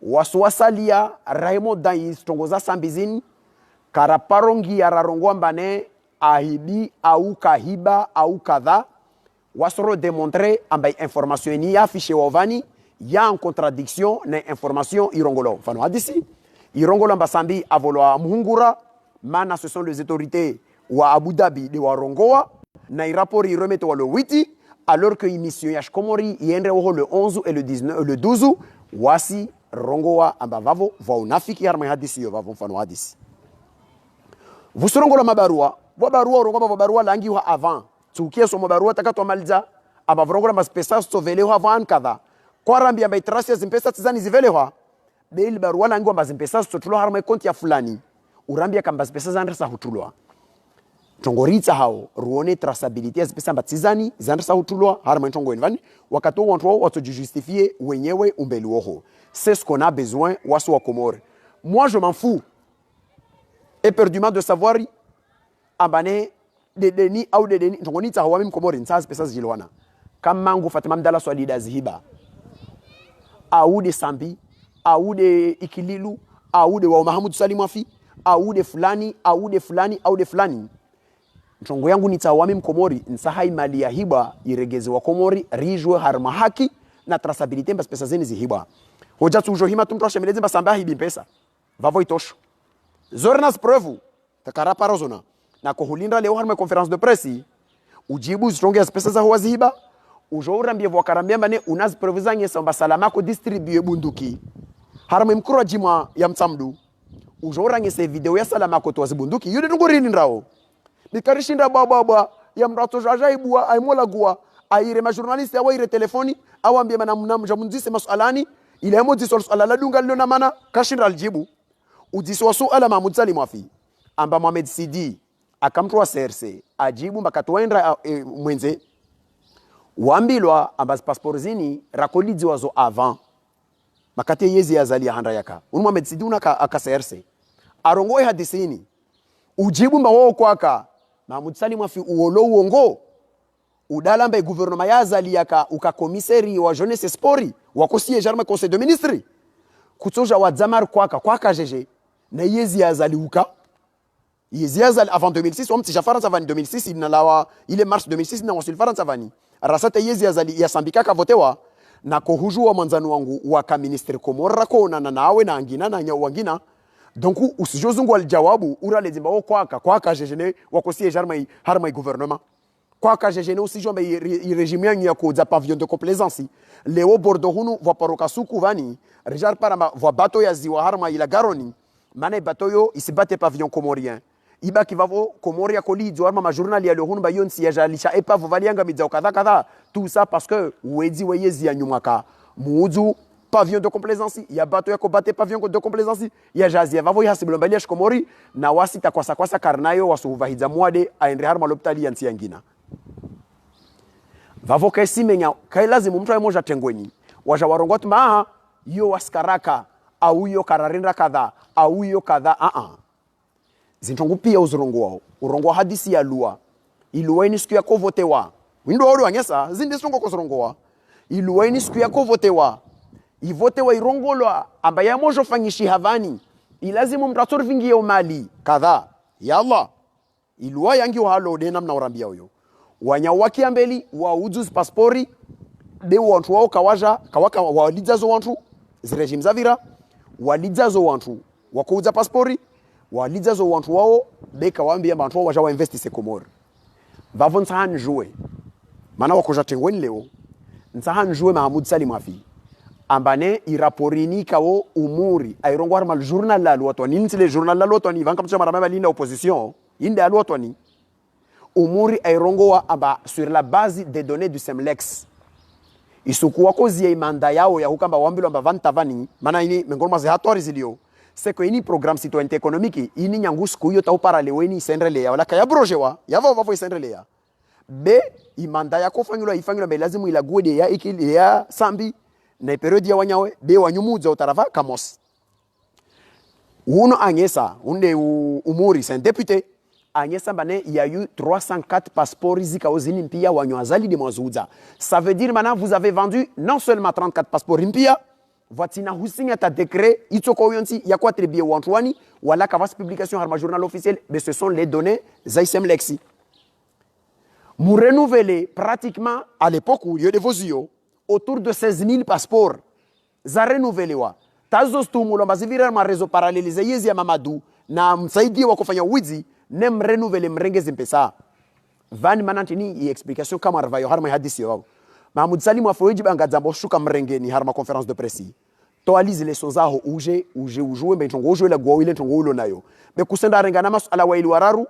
wasuwasalia Raymond Dais tongoza sambizini karaparongi ya rarongwa mbane ahibi au kahiba au kadha wasoro démontrer ambai information ni affiché wavani ya en contradiction na information irongolo fano hadisi irongolo mbasambi avolwa muhungura mana ce sont les autorités wa Abu Dhabi de warongoa na irapori iromete wa le witi alors que l'émission Yash Komori yendre le 11 et le 12 wasi rongoa ambavavo va unafiki harma hadisi yo vavo mfano hadisi vusorongola mabarua rongoa barua langi wa avant tukie so mabarua takato maliza abavrongola maspesa stovele wa avant kadha kwa rambi ambai tracia zimpesa tizani zivele wa beli barua langi wa mazimpesa stotulo harma konti ya fulani urambia kamba spesa zandresa hutulwa tongorita hao ruone traçabilité ya pesa mbatizani zandresa hutulwa harma ntongo envani wakati wonto watu justifier wenyewe umbeli woho c'est ce qu'on a besoin wasu wa Komore. Moi je m'en fous éperdument de savoir ambane de deni au de deni ntongonita hawa mimi Komore nsazi pesa zilwana kama mangu Fatima Mdala swalida zihiba au de Sambi au de Ikililu au de wa Mahmoud Salim Wafi au de fulani au de fulani au de fulani ntongo yangu nitawami Mkomori nsahai mali ya hiba iregeze wa Komori rijwe harma haki na traçabilité mbas pesa zeni zihibwa hoja tujo hima tumtwa shemelezi mbasamba hibi pesa vavo itosho zornas preuve takara parozona na kohulinda leo harma conference de presse ujibu zitonge as pesa za huwa zihiba ujo urambie vokarambia mbane unaz preuve zange samba salama ko distribue bunduki harma mkuru jima ya mtsamdu ujo urange se video ya salama ko to bunduki yude tungurini ndao bikarishinda baba ya mrato jajaibua aimola gua aire ma journaliste awaire telefoni awambie mana mnamja munzise masualani ile amodi sol suala dunga lona mana kashinda aljibu udiswa suala Mahmoud Salim Wafi amba Mohamed Sidi akamtoa CRC ajibu mbakatwenda mwenze wambilwa amba passport zini rakolizi wazo avant makate yezi yazali handa yaka Mohamed Sidi unaka aka CRC arongoe hadisini ujibu mba wao kwaka Mahmoud Salim Wafi uolo uongo udala mba gouvernement yazali yaka uka komiseri wa jeunesse sport wakosie jarma conseil de ministre kutoja wa zamar kwaka jeje na yezi yazali uka yezi yazali avant 2006 on tija France avant 2006 il est mars 2006 na wasil France avant rasata yezi yazali ya sambika ka votewa na kohujua mwanzanu wangu waka ministre komora kona na nawe na angina na nya wangina donc usijozungu aljawabu ura lezimba wo kwaka jeje wakosie jarma harma gouvernement kwaka jeje no usijomba i régime yangu ya kuza pavillon de complaisance leo bordo hunu va paroka suku vani rejar para va bato ya ziwa harma ila garoni mana bato yo isibate pavillon comorien iba kivavo comoria kolidzo harma ma journal ya le hunu ba yonsi ya jalisha epa valianga midza kadha tout ça parce que wedi weyezi ya nyumaka muudzu pavillon de complaisance ya bato ya kobate pavillon de complaisance ya jazia vavo ya siblombalia shikomori na wasita kwasa karnayo wasuvahiza mwade aendre harma lopitali ya nsi yangina vavo kaisi menya kai lazima mtu amoja tengweni waja warongo tuma yo waskaraka au yo kararinda kadha au yo kadha zintongu pia uzurongo wao urongo hadisi ya lua iluweni siku ya kovotewa windo wao wanyesa zindi songo kozorongoa iluweni siku ya kovotewa ivotewa irongolwa ambaye amojo fanyishi havani ilazimu mtator vingi mali kadha ya Allah iluwa yangi walo de namna urambia huyo wanyawaki ambeli wa ujuzi passport de wantu wao kawaka walizazo wantu zirejim zavira walizazo wantu wakuuza passport walizazo wantu wao beka waambia bantu wao wajawa investi Komoro vavon sahan jouer mana wakoja tengweni leo nsahan jouer Mahmoud Salim Wafi ambane iraporini kawo umuri airongo harma journal la lotoni nitile journal la lotoni vanka mtama marama linda opposition inde lotoni umuri airongoa aba sur la base des données du Semlex isukuwa kozi ya imanda yao ya hukamba wambilo amba vantavani mana ini mengolma ze hatori zilio seko ini programme citoyenneté économique ini nyangusku yo tau paraleweni sendrele ya wala kaya brojewa ya vavo sendrele ya be imanda yako ifangilo be lazimu ilague de ya ikili ya sambi na periode ya wanyawe be wanyumuza utarafa kamos uno angesa unde umuri c'est un député Agnès Sambane, il y a eu 304 passeports zikaozini mpia wanyoazali de mwazouza. Ça veut dire maintenant vous avez vendu non seulement 34 passeports mpia, vatina husinya ta décret itoko yonti ya kwa tribie wantwani wala kavas publication harma journal officiel, mais ce sont les données zaisem lexi. Nous renouveler pratiquement à l'époque où il y a des vosio autour de 16 000 passeports. Za renouveler wa. Tazo stumulo mazivira ma réseau parallélisé yezi ya Mamadou na msaidi wa kufanya wizi nem renouveler mrengeze mpesa vani manantini i explication kama arvayo harma hadisi yao Mahmoud Salim Wafi banga zambo shuka mrengeni harma conférence de presse to alize les sozaho uje ujue mbentongo uje la gwa ile ntongo ulo nayo be kusenda rengana masala wa ili wararu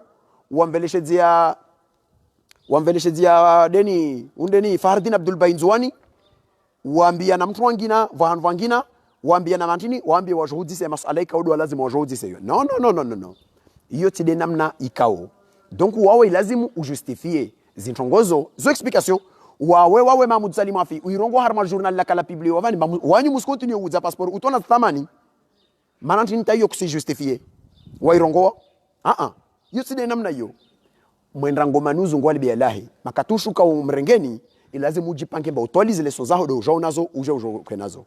wamveleshezia deni undeni Fahrdin Abdul Bainzwani waambia na mtu wangina vangina waambia na mantini waambia wajuhudise masala ikaudo lazima wajuhudise yo no iyo tide namna ikao donc wawe lazimu ujustifie zintongozo zo explication wawe Mahmoud Salim Wafi uirongo harma journal la kala publié wavani wanyu muskontinue uza passeport utona thamani mananti nitayo kusijustifie wairongo iyo tide namna yo mwenrango manuzu ngwali bialahi makatushuka umrengeni ilazimu ujipange ba utwalize leso zaho do jonazo uje kwenazo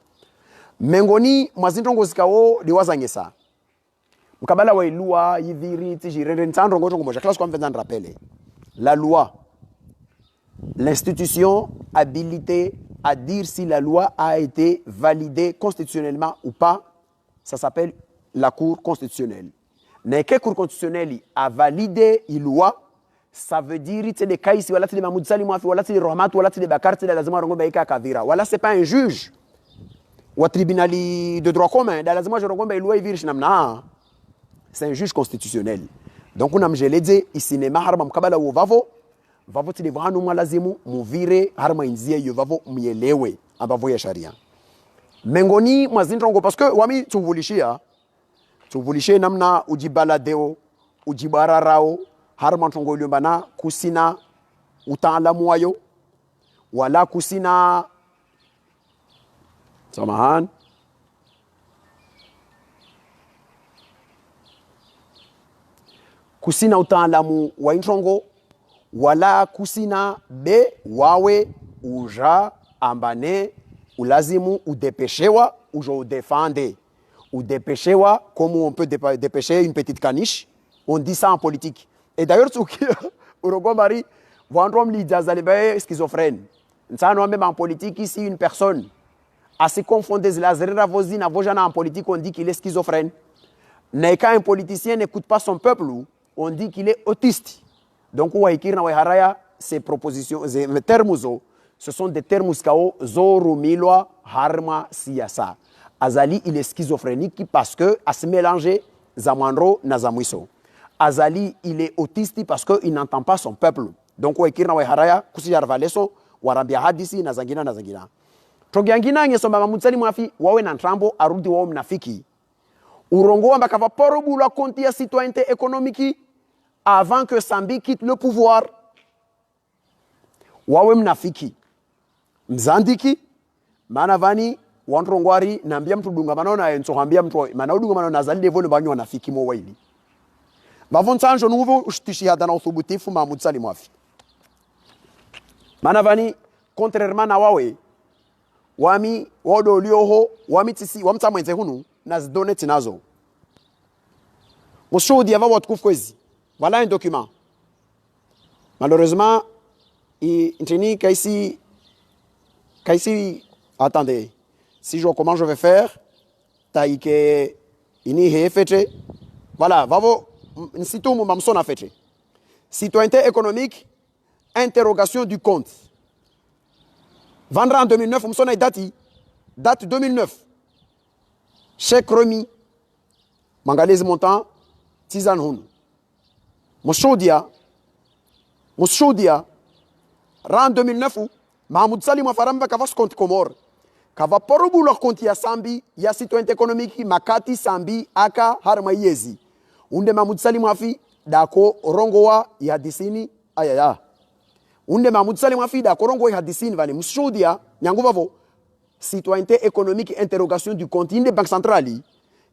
mengoni mwazintongo zikao liwazangesa mkabala wa ilua yiviri tijirere ntandro ngoto ngoja classe kwa rappele la loi l'institution habilitée à dire si la loi a été validée constitutionnellement ou pas. Ça s'appelle la Cour constitutionnelle. Mais que Cour constitutionnelle a validé une loi, ça veut dire que les cas ici, voilà, les Mahmoud Salim, voilà, les Rohmat, voilà, les Bakar, les Lazima Rongo Baïka Kavira. Voilà, c'est pas un juge. Ou un tribunal de droit commun. Dans Lazima Rongo Baïka loi Virchnamna. C'est un juge constitutionnel. Donc, on a dit, ici, n'est pas Harmam Kabala ou Vavo. Vavo, tu devras nous malazimu, muvire, Harma Inzia, Yovavo, Mielewe, Abavo Sharia. Mengoni, Mazindrongo, parce que, Wami, tu voulishia. Tu voulishia namna, Ujibaladeo, Ujibararao, Harman Tongo Lumbana, Kusina, Utan Lamuayo, Wala Kusina, Samahan. Kusina utan lamu wa introngo, wala kusina be wawe uja ambane ulazimu udepeshewa ujo udefande. Udepeshewa, comme on peut dépêcher une petite caniche, on dit ça en politique. Et d'ailleurs, Uruguay Marie, Wandrom Lidjazalebe schizophrène. Nous même en politique ici une personne assez confondée, la zerera vosine, en politique, on dit qu'il est schizophrène. Mais quand un politicien n'écoute pas son peuple, on dit qu'il est autiste. Donc, ces propositions, ces termes, ce sont des termes zoro milwa harma siyasa. Azali, il est schizophrénique parce que a se mélanger zamandro na zamwiso. Azali, il est autiste parce qu'il n'entend pas son peuple. Donc, waikirna waharaya kusiyar valeso warambia hadisi na zangina na zangina. Togiangina ngesomba mamutsali mwafi wawe na ntrambo arudi wao mnafiki. Urongo amba kava porobu la konti ya citoyenneté économique avant que Sambi quitte le pouvoir. Wawe mnafiki. Mzandiki manavani wanrongwari nambia mtu dungamano na ensohambia mtu mana udungamano na zali devole banyo wanafiki mo waili. Bavon sanjo nuvo ushtishihada na uthubutifu Mahmoud Salim Wafi. Manavani contrairement na wawe wami wodo lioho wami tisi wamta mwenze hunu na zidone tinazo. Mosho diava watkufu kwezi. Voilà un document. Malheureusement, attendez, si je comment je vais faire, taïke ini hefeche. Voilà, vavo nsitu mamsona feche. Citoyenneté économique, interrogation du compte. Vendre en 2009, msona date 2009. Chèque remis. Mangalese montant, Tizan Hun. Mouchoudia, en 2009, Mahmoud Salim Wafaramba Kavas compte Comore. Kava porobu leur compte ya Sambi, ya citoyenneté économique, Makati Sambi, Aka, Harmayezi. Unde Mahmoud Salim Wafi, Dako, Rongoa, Yadisini, Ayaya. Unde Mahmoud Salim Wafi, Dako, Rongoa, Yadisini, Vani, Mouchoudia, Nyanguvavo, citoyenneté économique, interrogation du compte, Inde Banque Centrale.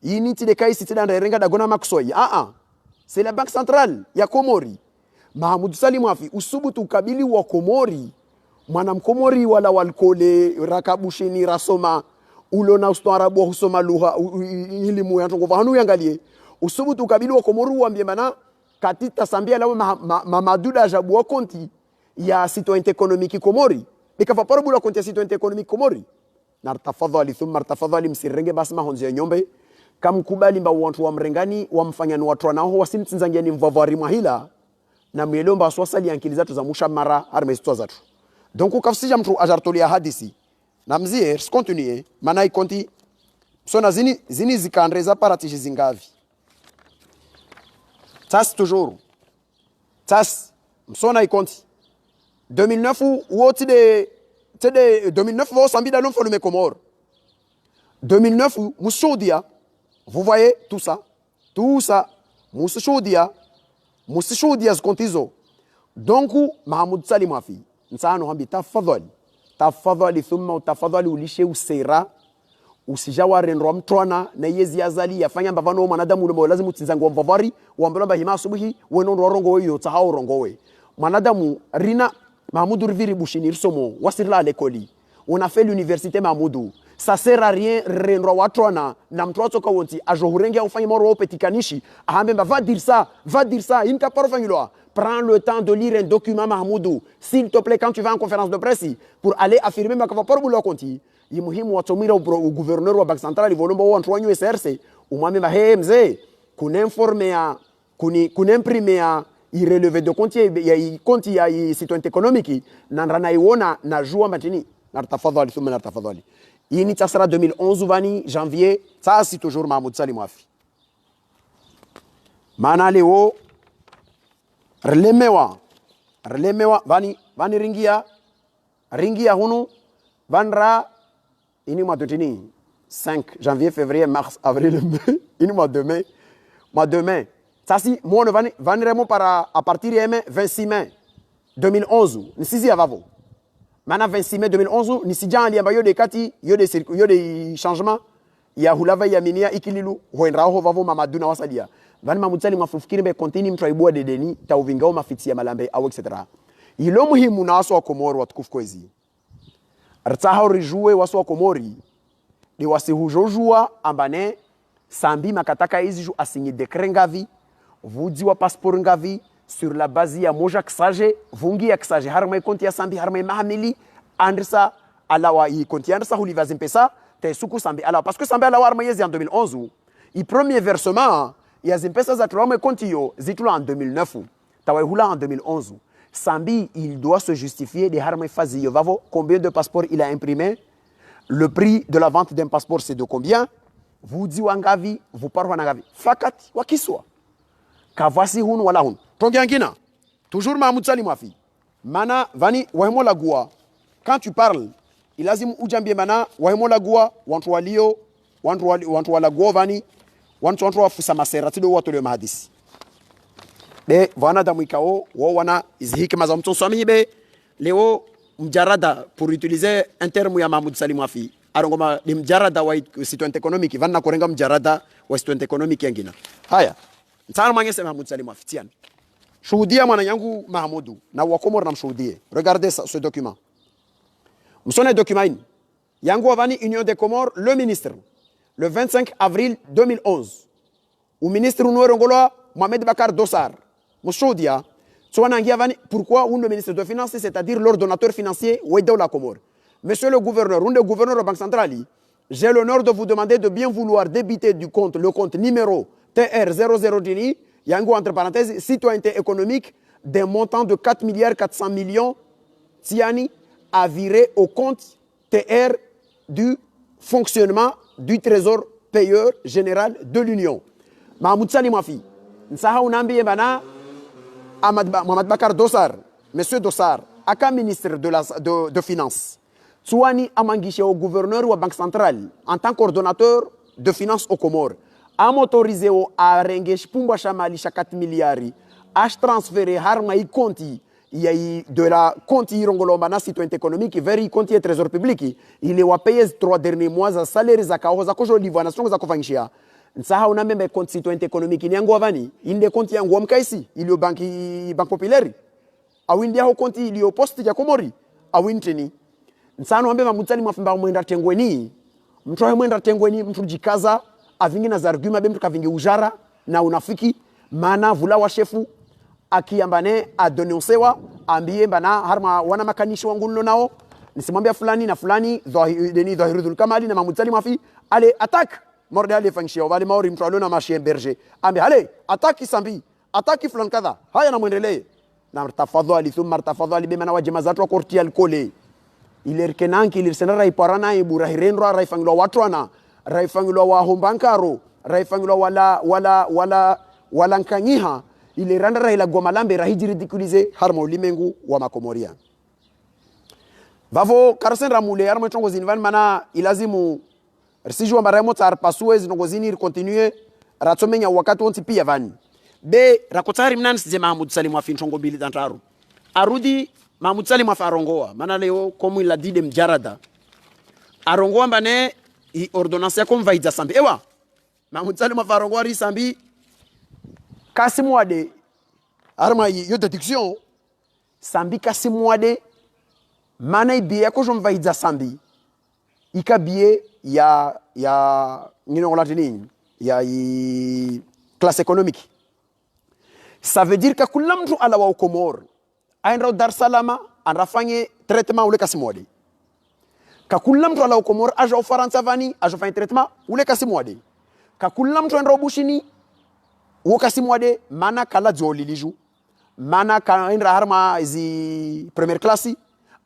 Initi de Kai, cité dans les Renga d'Agona Maksoy. C'est la Banque Centrale ya Komori. Mahmoud Salim Wafi usubutu ukabili wa Komori. Mwana mkomori wala walkole rakabushini rasoma ulona ustarabu husoma lugha ilimu ya tongo vahanu yangalie. Usubutu ukabili wa Komori wambie mana katita sambia lawe mamaduda jabu wa konti ya citoyenneté économique Komori. Bikafa parabu la konti ya citoyenneté économique Komori. Nartafadhali thumma nartafadhali msirenge basma honzi ya nyombe. Kamkubali mba watu wa mrengani wamfanya ni watu wanao wasimtsinzangia ni mvavari mahila na mielomba swasali yankili zatu za mushamara armestwa zatu. Donc ukafsija mtu ajartolia hadisi na mzie continue manai konti sona zini zikandreza paratishi zingavi. Tas toujours. Tas msona ikonti 2009 woti de 2009 vo sambi dalon folume Comore. 2009 musoudia. Vous voyez tout ça, Moussoudia, Skontizo. Donc, Mahmoud Salim Wafi, Nsano Hambi, tafadhali, thumma, tafadhali, ulishe usera, usijawa renrom trona, na yezi azali, yafanya mbavano manadamu ulembo, lazimu tizangu wa mvavari, wambelamba hima asubuhi, weno rongowe, yotahao rongowe. Manadamu, rina, Mahmoud Riviri Bushini, Somo, wasirla lekoli. On a fait l'université Mahmoudou. ça sert à rien rendro watwana na mtu watoka wonti ajohurenge ufanye moro opetikanishi ahambe va dire ça inka parfangilwa. Prends le temps de lire un document Mahmoudou, s'il te plaît, quand tu vas en conférence de presse pour aller affirmer ma kava porbulo konti yi muhimu watomira u gouverneur wa bank central ivolombo wa ntwanyu SRC umwame ba he mzee kuninforme ya kunimprimer ya irelevé de compte ya compte ya citoyen économique na rana iona na jua matini na tafadhali thumma na tafadhali ini tasara 2011 vani janvier ça c'est toujours Mahmoud Salim Wafi mana leo relemewa vani ringia hunu vanra ini mois de 5 janvier février mars avril mai ini mois de mai ça si moi vaniremo para à partir de 26 mai 2011 ni sisi avavo mana 26 mai 2011 ni sija aliamba yo de kati yo de changement ya hulava ya minia ikililu hoendra ho vavo Mamadou na wasadia vani Mamutsali mwafufikiri be kontini mtraibua de deni ta uvingao mafiti ya malambe au etc. Ilo muhimu na waso wa Komori watukufu kwezi rtaha rijue waso wa Komori ni wasihujojua ambane sambi makataka hizi ju asigné décret ngavi vudi wa passeport ngavi sur la base ya moja ksaje vungi ya ksaje harma konti ya sambi harma mahamili andrisa alawa i konti andrisa hulivazi mpesa te suku sambi alawa parce que sambi alawa harma yezi en 2011 i premier versement ya zimpesa za tulama konti yo zitula en 2009 tawa hula en 2011 sambi il doit se justifier de harma fazi yo vavo combien de passeports il a imprimé. Le prix de la vente d'un passeport, c'est de combien? Vous dites wangavi, vous parlez wangavi. Fakati, wakiswa. Kavasi hun wala hun. Tongiangina. Toujours Mahmoud Salim Wafi. Mana, vani, wahemo la gua. Quand tu parles, il azim ujambie mana, wahemo la gua, wantu walio, wantu wala gua vani, wantu wafusama seratido watu le mahadisi. Be, wana damuikao, wana izihiki mton swami be, leo, mjarada pour utiliser un terme ya Mahmoud Salim Wafi arongoma ni mjarada wa citoyen économique vanna korenga mjarada wa citoyen économique yangina haya mtana mangese Mahmoud Salim Wafi tian shuhudia mwana yangu Mahmoudou na wakomor na mshuhudie regardez ce document msone document ini yangu avani Union des Comores le ministre le 25 avril 2011 au ministre Nouerongolo Mohamed Bakar Dossar mshuhudia. Pourquoi le ministre de Finances, c'est-à-dire l'ordonnateur financier, Ouedo la Comore. Monsieur le gouverneur, le gouverneur de la Banque centrale, j'ai l'honneur de vous demander de bien vouloir débiter du compte, le compte numéro TR00 Yango entre parenthèses, citoyenneté économique, d'un montant de 4 milliards 400 millions Tiani à virer au compte TR du fonctionnement du trésor payeur général de l'Union. Mahmoud Salim Wafi, Nsaha Unambi Ebana, Mohamed Bakar Dossar, Monsieur Dossar, aka ministre de Finances, Tsouani Amangiche au gouverneur de la Banque centrale, en tant qu'ordonnateur de finances aux Comores, a motorisé à Rengesh Pumba Chamali 4 milliards, à transférer Harmaï Conti, de la Conti Rongolomana citoyen économique vers le Conti et trésor public. Il est payé 3 derniers mois à salaire Zakaoza Kojoliva, Nation Zakovangia. Nsaha unambe compte citoyen économique ni yangu avani inde compte yangu amkaisi ilio banki populaire awindi ho compte ilio poste ya Komori awinteni nsano ambe Mamutsali Mwafimba mwenda tengweni mtu mwenda tengweni mtu jikaza avingi na argument be mtu kavingi ujara na unafiki mana vula wa chefu akiambane adononsewa ambie bana harma wana makanishi wangu nao nisimwambia fulani na fulani deni dhahirul kamali na Mamutsali Mwafi ale attaque morde ale fangshia wale maori mtu na machien berger ambe hale ataki sambi ataki fulani kadha haya na muendelee na tafadhali thumma tafadhali bima na wajema zatu wa korti alkole ilerkenanki ilirsenara raiparana ibura hirendro raifangilo watwana raifangilo wa hombankaro raifangilo wala nkanyiha ile randa raila gomalambe rahiji ridiculiser harma ulimengu wa makomoria vavo karsen ramule harma chongo zinvan mana ilazimu Sijua maremo tar pasue zinogozini continue ratsomenya wakati wonti pia vani be rakotari mnani sije Mahmoud Salim Wafi nchongo mbili tantaru arudi Mahmoud Salim Wafi arongoa mana leo comme il a dit de mjarada arongoa mbane i ordonnance ya konvaidza sambi ewa Mahmoud Salim Wafi arongoa ri sambi kasimwade arma yo déduction sambi kasimwade mana ibia ko jomvaidza sambi ikabie ya nino latini ya classe économique. Ça veut dire que kila mtu ala wa Komoro aenda Dar es Salaam anafanya traitement ule kasimwade. Ka kila mtu ala wa Komoro aja Ufaransa vani aja fanya traitement ule kasimwade. Ka kila mtu aenda Bushini uo kasimwade mana kala joliliju. Mana kaenda harma zi première classe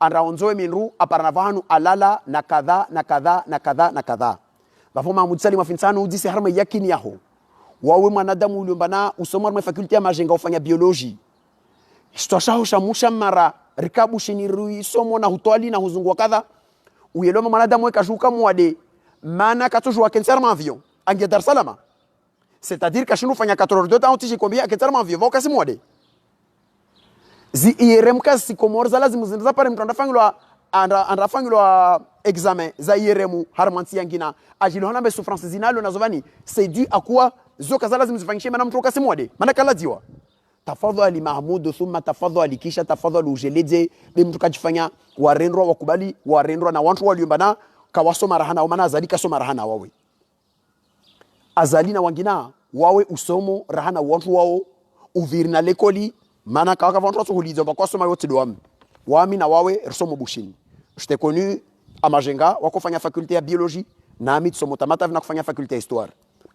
andra onzoe minru aparana vahanu alala na kadha na kadha na kadha na kadha. Bafo Mahmoud Salim afinsano udisi harma yakini yaho. Wawe mwanadamu uliombana usomar mwa fakulti ya majenga ufanya biology. Stwashaho shamusha mara rikabu shiniru somo na hutwali na huzungu kadha. Uyeloma mwanadamu wekashuka mwade mana katujua kenserma avion ange Dar es Salaam. C'est-à-dire que shinu fanya 4 heures de temps tiji combien kenserma avion va kasi mwade. Zi IRM kasi Komoro za lazima zinza pare mtu andafangilwa examen za IRM harmanti yangina ajili hona be souffrance zinalo nazovani c'est dû à quoi zoka za lazima zifanyishe mana mtu kasi mwade mana kala diwa tafadhali Mahmoud thumma tafadhali kisha tafadhali ujeleze be mtu kajifanya warendwa wakubali warendwa na watu waliombana kawasoma rahana au mana azalika soma rahana wawe azalina wangina wawe usomo rahana watu wao uvirina lekoli mana kawaka vantu watu hulizo bakwa soma yote doam wami na wawe risomo Bushini. J'étais connu à Majenga wakofanya faculté ya biologie nami tsomo tamata vina kufanya faculté ya histoire.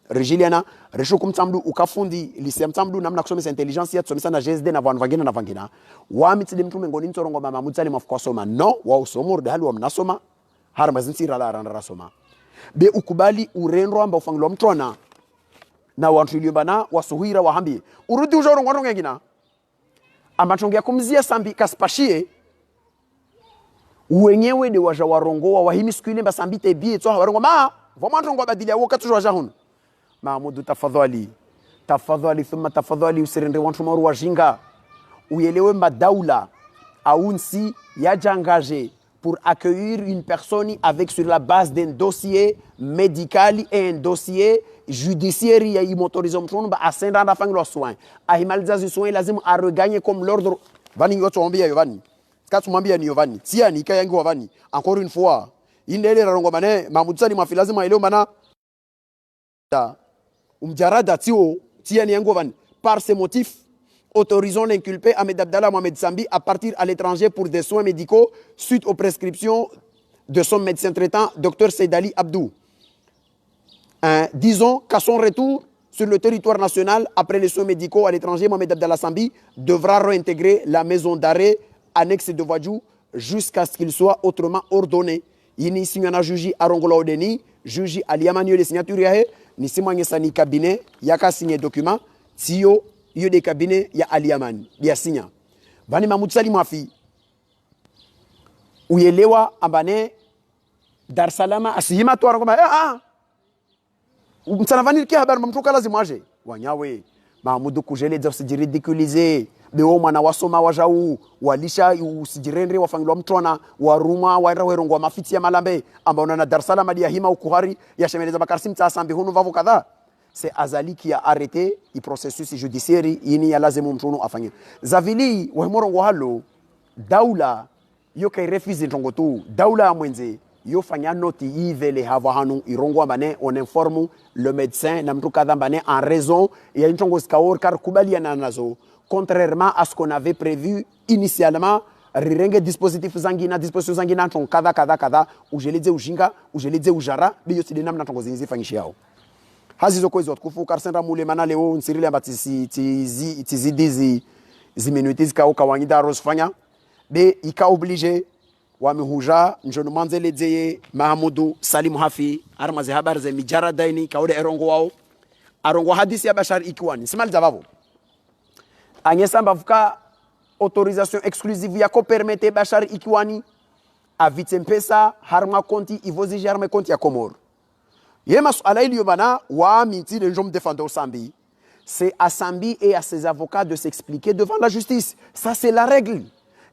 Regiliana rishuku mtamdu ukafundi lycée mtamdu namna kusomesa intelligence ya tsomesa na GSD na vantu vangina na vangina. Wami tsidi mtu mengoni ntorongo mama mutsali mafukwa soma no wa usomo rudali wa mnasoma harma zinsira la randa soma. Be ukubali urendo amba ufangilwa mtona na wantu iliyobana wasuhira wahambi. Urudi ujoro ngwarongo ngina. Amatongia kumzia sambi kaspashie wenyewe de waja warongo wa wahimi siku ile mbasambi tebie tso warongo ma voma ntongo badilia wakati waja hunu Mahmoud tafadhali thumma tafadhali usirende wantu maru wajinga uyelewe madaula aunsi yajangaje pour accueillir une personne avec sur la base d'un dossier médical et un dossier judiciaire ya imotorizo mtono ba asenda na fanglo soin ahimaliza zi soin lazima a regagner comme l'ordre vani ngoto ombia yovani katu mwambia ni yovani tia ni kayangi wavani encore une fois indele rarongo mane Mahmoud Salim afi lazima ileo mana umjarada tio tia ni yango wavani par ces motifs autorisons l'inculpé Ahmed Abdallah Mohamed Sambi à partir à l'étranger pour des soins médicaux suite aux prescriptions de son médecin traitant Dr Seydali Abdou. Disons qu'à son retour sur le territoire national, après les soins médicaux à l'étranger, Mohamed Abdallah Sambi devra réintégrer la maison d'arrêt annexe de Wadjou jusqu'à ce qu'il soit autrement ordonné. Yini signana juji arongola odeni, juji aliamanio les signatures yahe, ni simanye sani cabinet, yaka signé document, tiyo yo de cabinet ya aliamani, ya signa. Bani Mahmoud Salim afi, uyelewa ambane Dar es Salaam asihima tu arongoma, mtsanavani kia habari mtuka lazima aje wanyawe Mahmoud kujeleza usijiridiculize bewo mwana wasoma wajau walisha usijirendre wafangilwa mtwana waruma waira werongwa mafiti ya malambe ambao na Dar es Salaam hadi hima ukuhari ya shemeleza bakarsim tsasambi hunu vavu kadha c'est Azali qui a arrêté le processus judiciaire yini ya lazima mtuno afanye zavili wa morongo halo daula yo kai refuse ntongo tu daula mwenze yo fanya noti ivele hava hanu irongo mbane on informe le médecin na mtu kadha mbane en raison ya ntongo skaor kar kubaliana nazo contrairement à ce qu'on avait prévu initialement rirenge dispositif zangina disposition zangina ntongo kadha ujeleze ujinga ujeleze ujara biyo sidena mna ntongo zinzi fanyishi yao hazizo kwa hizo tukufu karsenda mule mana leo nsirile ambatisi tizidizi ziminutizi ka ukawanyida rosfanya be ika obligé wamehuja njono manzele dzeye Mahmoud Salim Hafi armaze habari za mijara daini kaode erongo wao arongo hadisi ya bashar ikiwani simali zavavo anyesamba fuka autorisation exclusive ya ko permettre bashar ikiwani a vite mpesa harma konti ivozi jarme konti ya Komoro yema suala ilio bana wa minti de njom défendeur Sambi c'est à Sambi et à ses avocats de s'expliquer devant la justice ça c'est la règle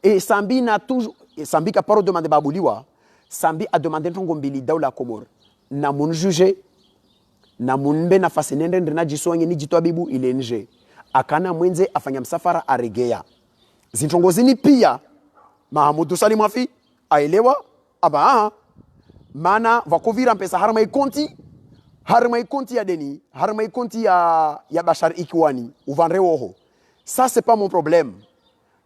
et Sambi n'a toujours Sambi ka paro demande babuliwa Sambi a demandé ntongo mbili daula Komoro na mun juge na munbe na fasenende ndina jisonye ni jitwa bibu ile nje akana mwenze afanya msafara aregea zintongo zini pia Mahmoud Salim Hafi aelewa aba mana vakovira mpesa harma ikonti ya deni harma ikonti ya bashar ikiwani uvandre woho. Ça c'est pas mon problème.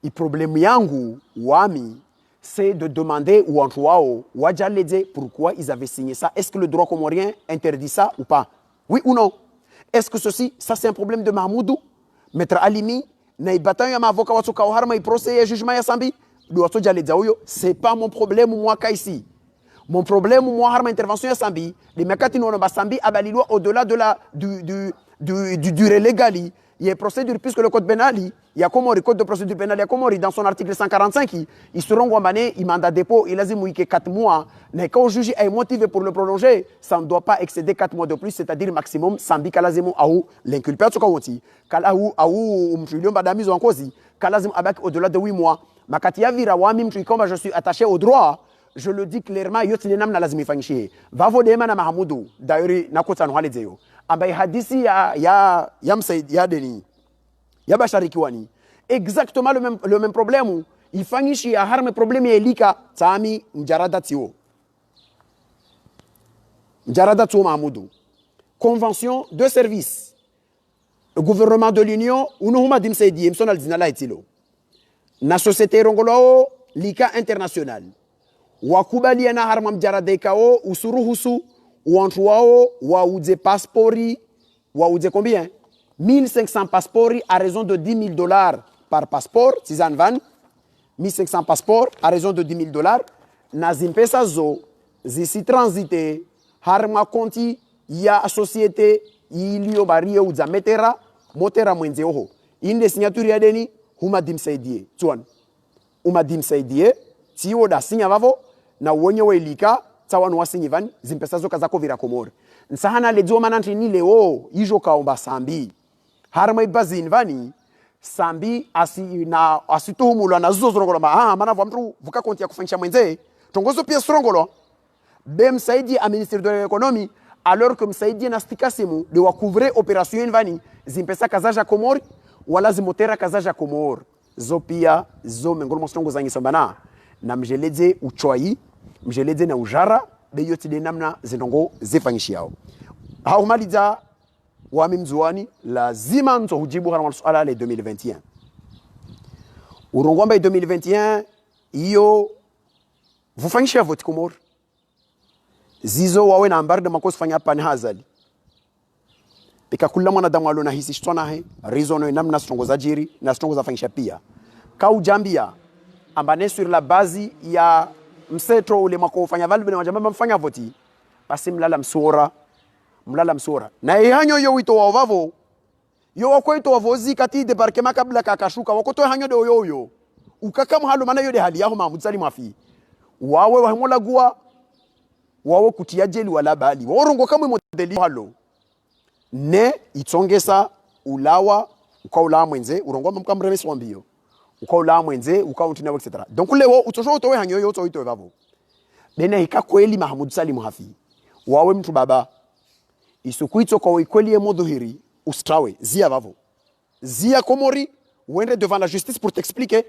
Le problème yangu wami c'est de demander ou entre wao wajalede pourquoi ils avaient signé ça. Est-ce que le droit comorien interdit ça ou pas? Oui ou non? Est-ce que ceci, ça c'est un problème de Mahmoudou? Maître Alimi, naibatan ya mavoka watu ka harma procès et jugement ya sambi, do watu jaleda uyo, c'est pas mon problème moi ka ici. Mon problème moi harma intervention ya sambi, les mekati no ba sambi abalilwa au-delà de la du durée légale. Il y a une procédure, puisque le code pénal, il y a Komori, code de procédure pénale, il y a Komori, dans son article 145, ils seront guambanés, il mandat dépôt, il a dit 4 mois. Mais quand le juge est motivé pour le prolonger, ça ne doit pas excéder 4 mois de plus, c'est-à-dire maximum, sambi kalazimo aou, l'inculpé à Tsukawoti, kalaou, aou, mtrilio madamizo en cause, kalazim abak au-delà de 8 mois. Makatia vira wami comme je suis attaché au droit, je le dis clairement, yotilenam na lazimi fangishi. Va vodema na Mahamoudou, d'ailleurs, nakota no halideo. Ambaye hadisi ya deni ya bashari kiwani exactement le même problème ifanyishi ya harme problème ya elika tami mjarada tio Mahmoudou convention de service le gouvernement de l'union unuhuma dimsaidi msonal dinala itilo na société rongolo lika international wakubaliana harma mjarada ikao usuruhusu Ouantouao, ouaouze passeport, ouaouze combien? 1500 passeports à raison de $10,000 par passeport, Tizan Van. 1500 passeports à raison de $10,000. Nazim pesa zo, zisi transité, harma konti, ya société, ilio barie ou zametera, motera mwenze oho. Inde signature ya deni, huma dim saidie. Tuan. Huma dim saidie, tiyo da sinya vavo, na wenye welika, tsawanu wasinyivan zimpesa zo kazako vira komori nsahana ledzo manantri ni leo ijo kaomba sambi harma ibazin vani sambi asituhumulwa na zuzo zrongolo mana vwa mtu vuka konti ya kufanyisha mwenze tongozo pia strongolo bem saidi a ministre de l'économie alors que msaidi na stikasimu de wakouvrer opération vani zimpesa kazaja komori wala zimotera kazaja komori zo pia zo mengolo mostongo zangisambana na mjeleze uchoi mjeleze na ujara beyoti de namna zinongo zifanyishi yao hao maliza wami mzuani lazima nzo hujibu harama swala le 2021 urongomba 2021 iyo vufanyishi ya voti komor zizo wawe na ambari de makosi fanya hapa ni hazali pika kula mwanadamu alona hisi shtona he rizono namna stongo za jiri na stongo za fanyisha pia kau jambia ambane sur la base ya mseto ule mako ufanya valve na wajamba mfanya voti basi mlala msora na ihanyo yo wito wa vavo yo wakoito wavozi kati debarkema kabla kakashuka wakoto hanyo de yoyo ukakam halu mana yo de hali yaho mamutsali mafi wawe wahemola gua wawe kutia jeli wala bali worongo kamwe modeli halo ne itongesa ulawa ukaula mwenze urongo mkamremesi wambio ukaula mwenze ukauntina etc. Donc leo utosho towe hanyo yo to ito vavo bene hika kweli Mahmoud Salim hafi wawe mtu baba isukuito kwa kweli modhihiri ustrawe zia vavo zia komori uende devant la justice pour t'expliquer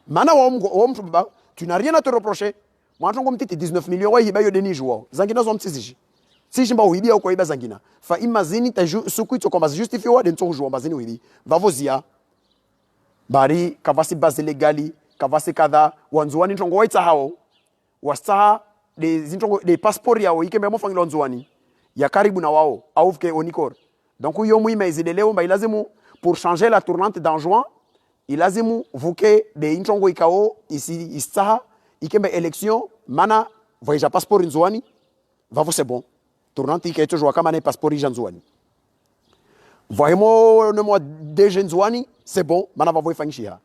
mana wa mtu baba tu n'as rien à te reprocher mwantongo mtiti 19 millions wa hiba yo deni jouo zangina zo mtsiziji sijimba uhibia uko hiba zangina fa imazini ta sukuito kwa justifie wa dento jouo mazini uhibi vavo zia bari kavasi base legali kavasi kadha wanzuani ntongo waita hao wastaha de passport yao ikembe mofangilo wanzuani ya karibu na wao au ke onikor donc yo muime izideleo mba ilazimu pour changer la tournante dans juin ilazimu vuke de ntongo ikao istaha ikembe election mana voyage passeport nzuani vavo c'est bon tournante ikaito jwa kama na passeport nzuani voyemo no mois de nzuani c'est bon mana vavo ifanyishia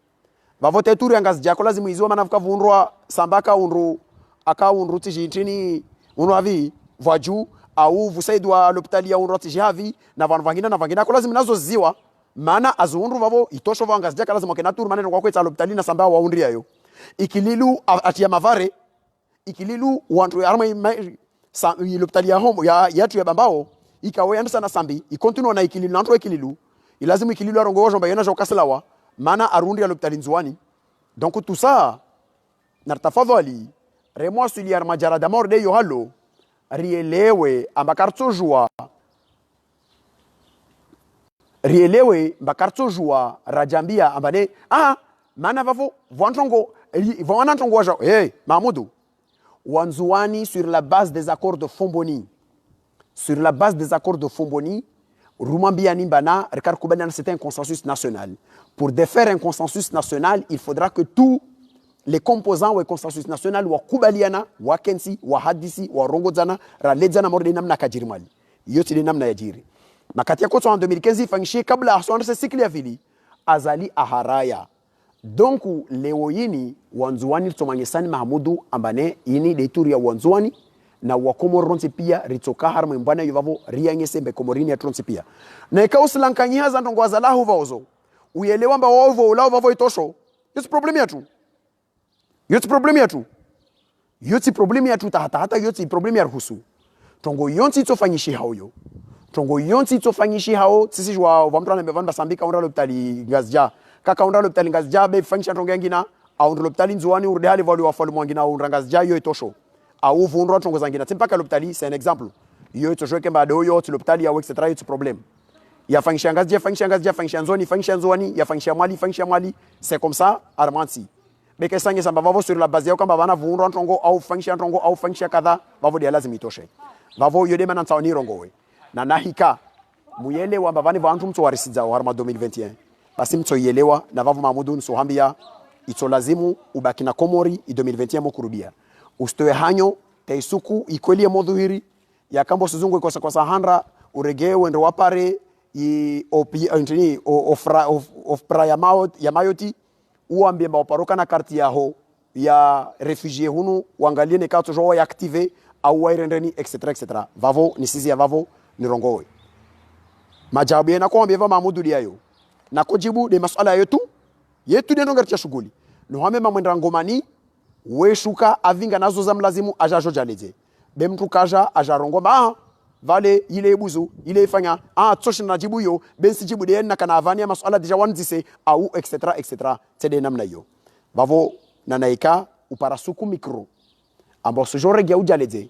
vavo teturu yangazi jako lazimu izwa mana vukavunrwa sambaka unru aka unru tijintini unru avi vaju au vusaidwa l'hôpital ya unru tijavi na vangina ko lazimu nazo ziwa mana azunru vavo itosho vangazi jaka lazimu kena turu maneno kwa kweta l'hôpital na samba wa undria yo ikililu atia mavare ikililu wantu arma l'hôpital ya homo ya tu ya bambao ikawe yandusa na sambi ikontinua na ikililu nanto ikililu ilazimu ikililu arongo wajomba yana jo kasalawa mana arundi ya l'hôpital nzuani donc tout ça nartafadhali remwa suli armajara da morde yo halo rielewe ambakartojua rielewe mbakartojua rajambia ambane mana vavo vantongo vanantongo waja Mahmoudou wanzuani sur la base des accords de Fomboni Rumambia Nimbana Ricard Koubanian, c'était un consensus national. Pour défaire un consensus national, il faudra que tous les composants du consensus national wa Koubaliana, wa Kensi, wa Hadisi, wa Rongodzana, Raledzana morde namna kajirmali. Yoti de namna yajiri. Makati yako en 2015 fangishi kabla aswanda se sikli afili azali aharaya. Donc leoyini wanzuani tomanyesani Mahmoudou ambane ini deturi ya wanzuani na wakomoronsi pia ritsoka harma mbana yovavo rianyese mbe komorini ya tronsi pia na ikausilankanyia za ndongo azalahu vaozo uelewa mba wao ulao vavo itosho yote problem ya tu hata yote problem ya ruhusu tongo yonti tofanyishi haoyo tongo yonti tofanyishi hao sisi wa mtwana mbevanda sambika unda lopitali ngazja kaka unda lopitali ngazja be fanisha tongo yangina au unda lopitali nzuani urde hali vali wafalu mwangina unda ngazja yo itosho au vundro tongo zangina tempaka l'hôpital c'est un exemple yo to joke mba do yo to l'hôpital ya etc yo to problem ya fanisha ngazja fanisha nzoni ya fanisha mwali c'est comme ça armansi beke sange samba vavo sur la base ya kamba bana vundro tongo au fanisha kadha vavo dia lazima itoshe vavo yo de mana ntaoni rongowe na nahika muyelewa mbavani vantu mtu warisiza wa harma 2021 basi mtu yelewa na vavo Mahmoudou nsohambia ito lazimu ubaki na Komori 2021 mokurubia ustoe hanyo taisuku ikwelie modhuhiri ya kambo sizungu kwa sahanda uregee wendo wapare ofra ya mayoti uambie mbaoparoka na karti yaho ya refugie hunu wangalie ne kato jowa ya active au wairendeni etc vavo ni sisi ya vavo ni rongowe majabu na kuambia va Mahmoudou diayo na kujibu de masuala yetu de ndongercha shughuli no hame mamwenda ngomani we shuka avinga nazo za mlazimu ajajo jaleze bemtu kaja ajarongoma vale ile buzu ile ifanya toshin najibu yo bensi jibu de na kana avania masuala deja wanzise au etc tede namna yo bavo nanaika uparasuku mikro ambao sojore gya ujaleze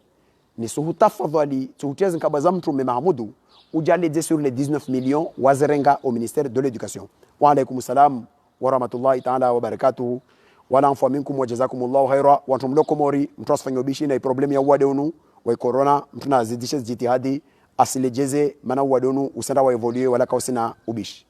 ni suhuta fadhali tuhutiazi nkabaza mtu Mahmoudou ujaleze sur les 19 millions wazerenga au ministère de l'éducation wa alaykum salam wa rahmatullahi ta'ala wa barakatuh wala anfu minkum wa jazakumullahu khaira wa antum lokomori mtosfanyo bishi na problem ya wadonu wa corona mtuna zidishe jitihadi asilejeze mana wadonu usenda wa evolue wala kausina ubishi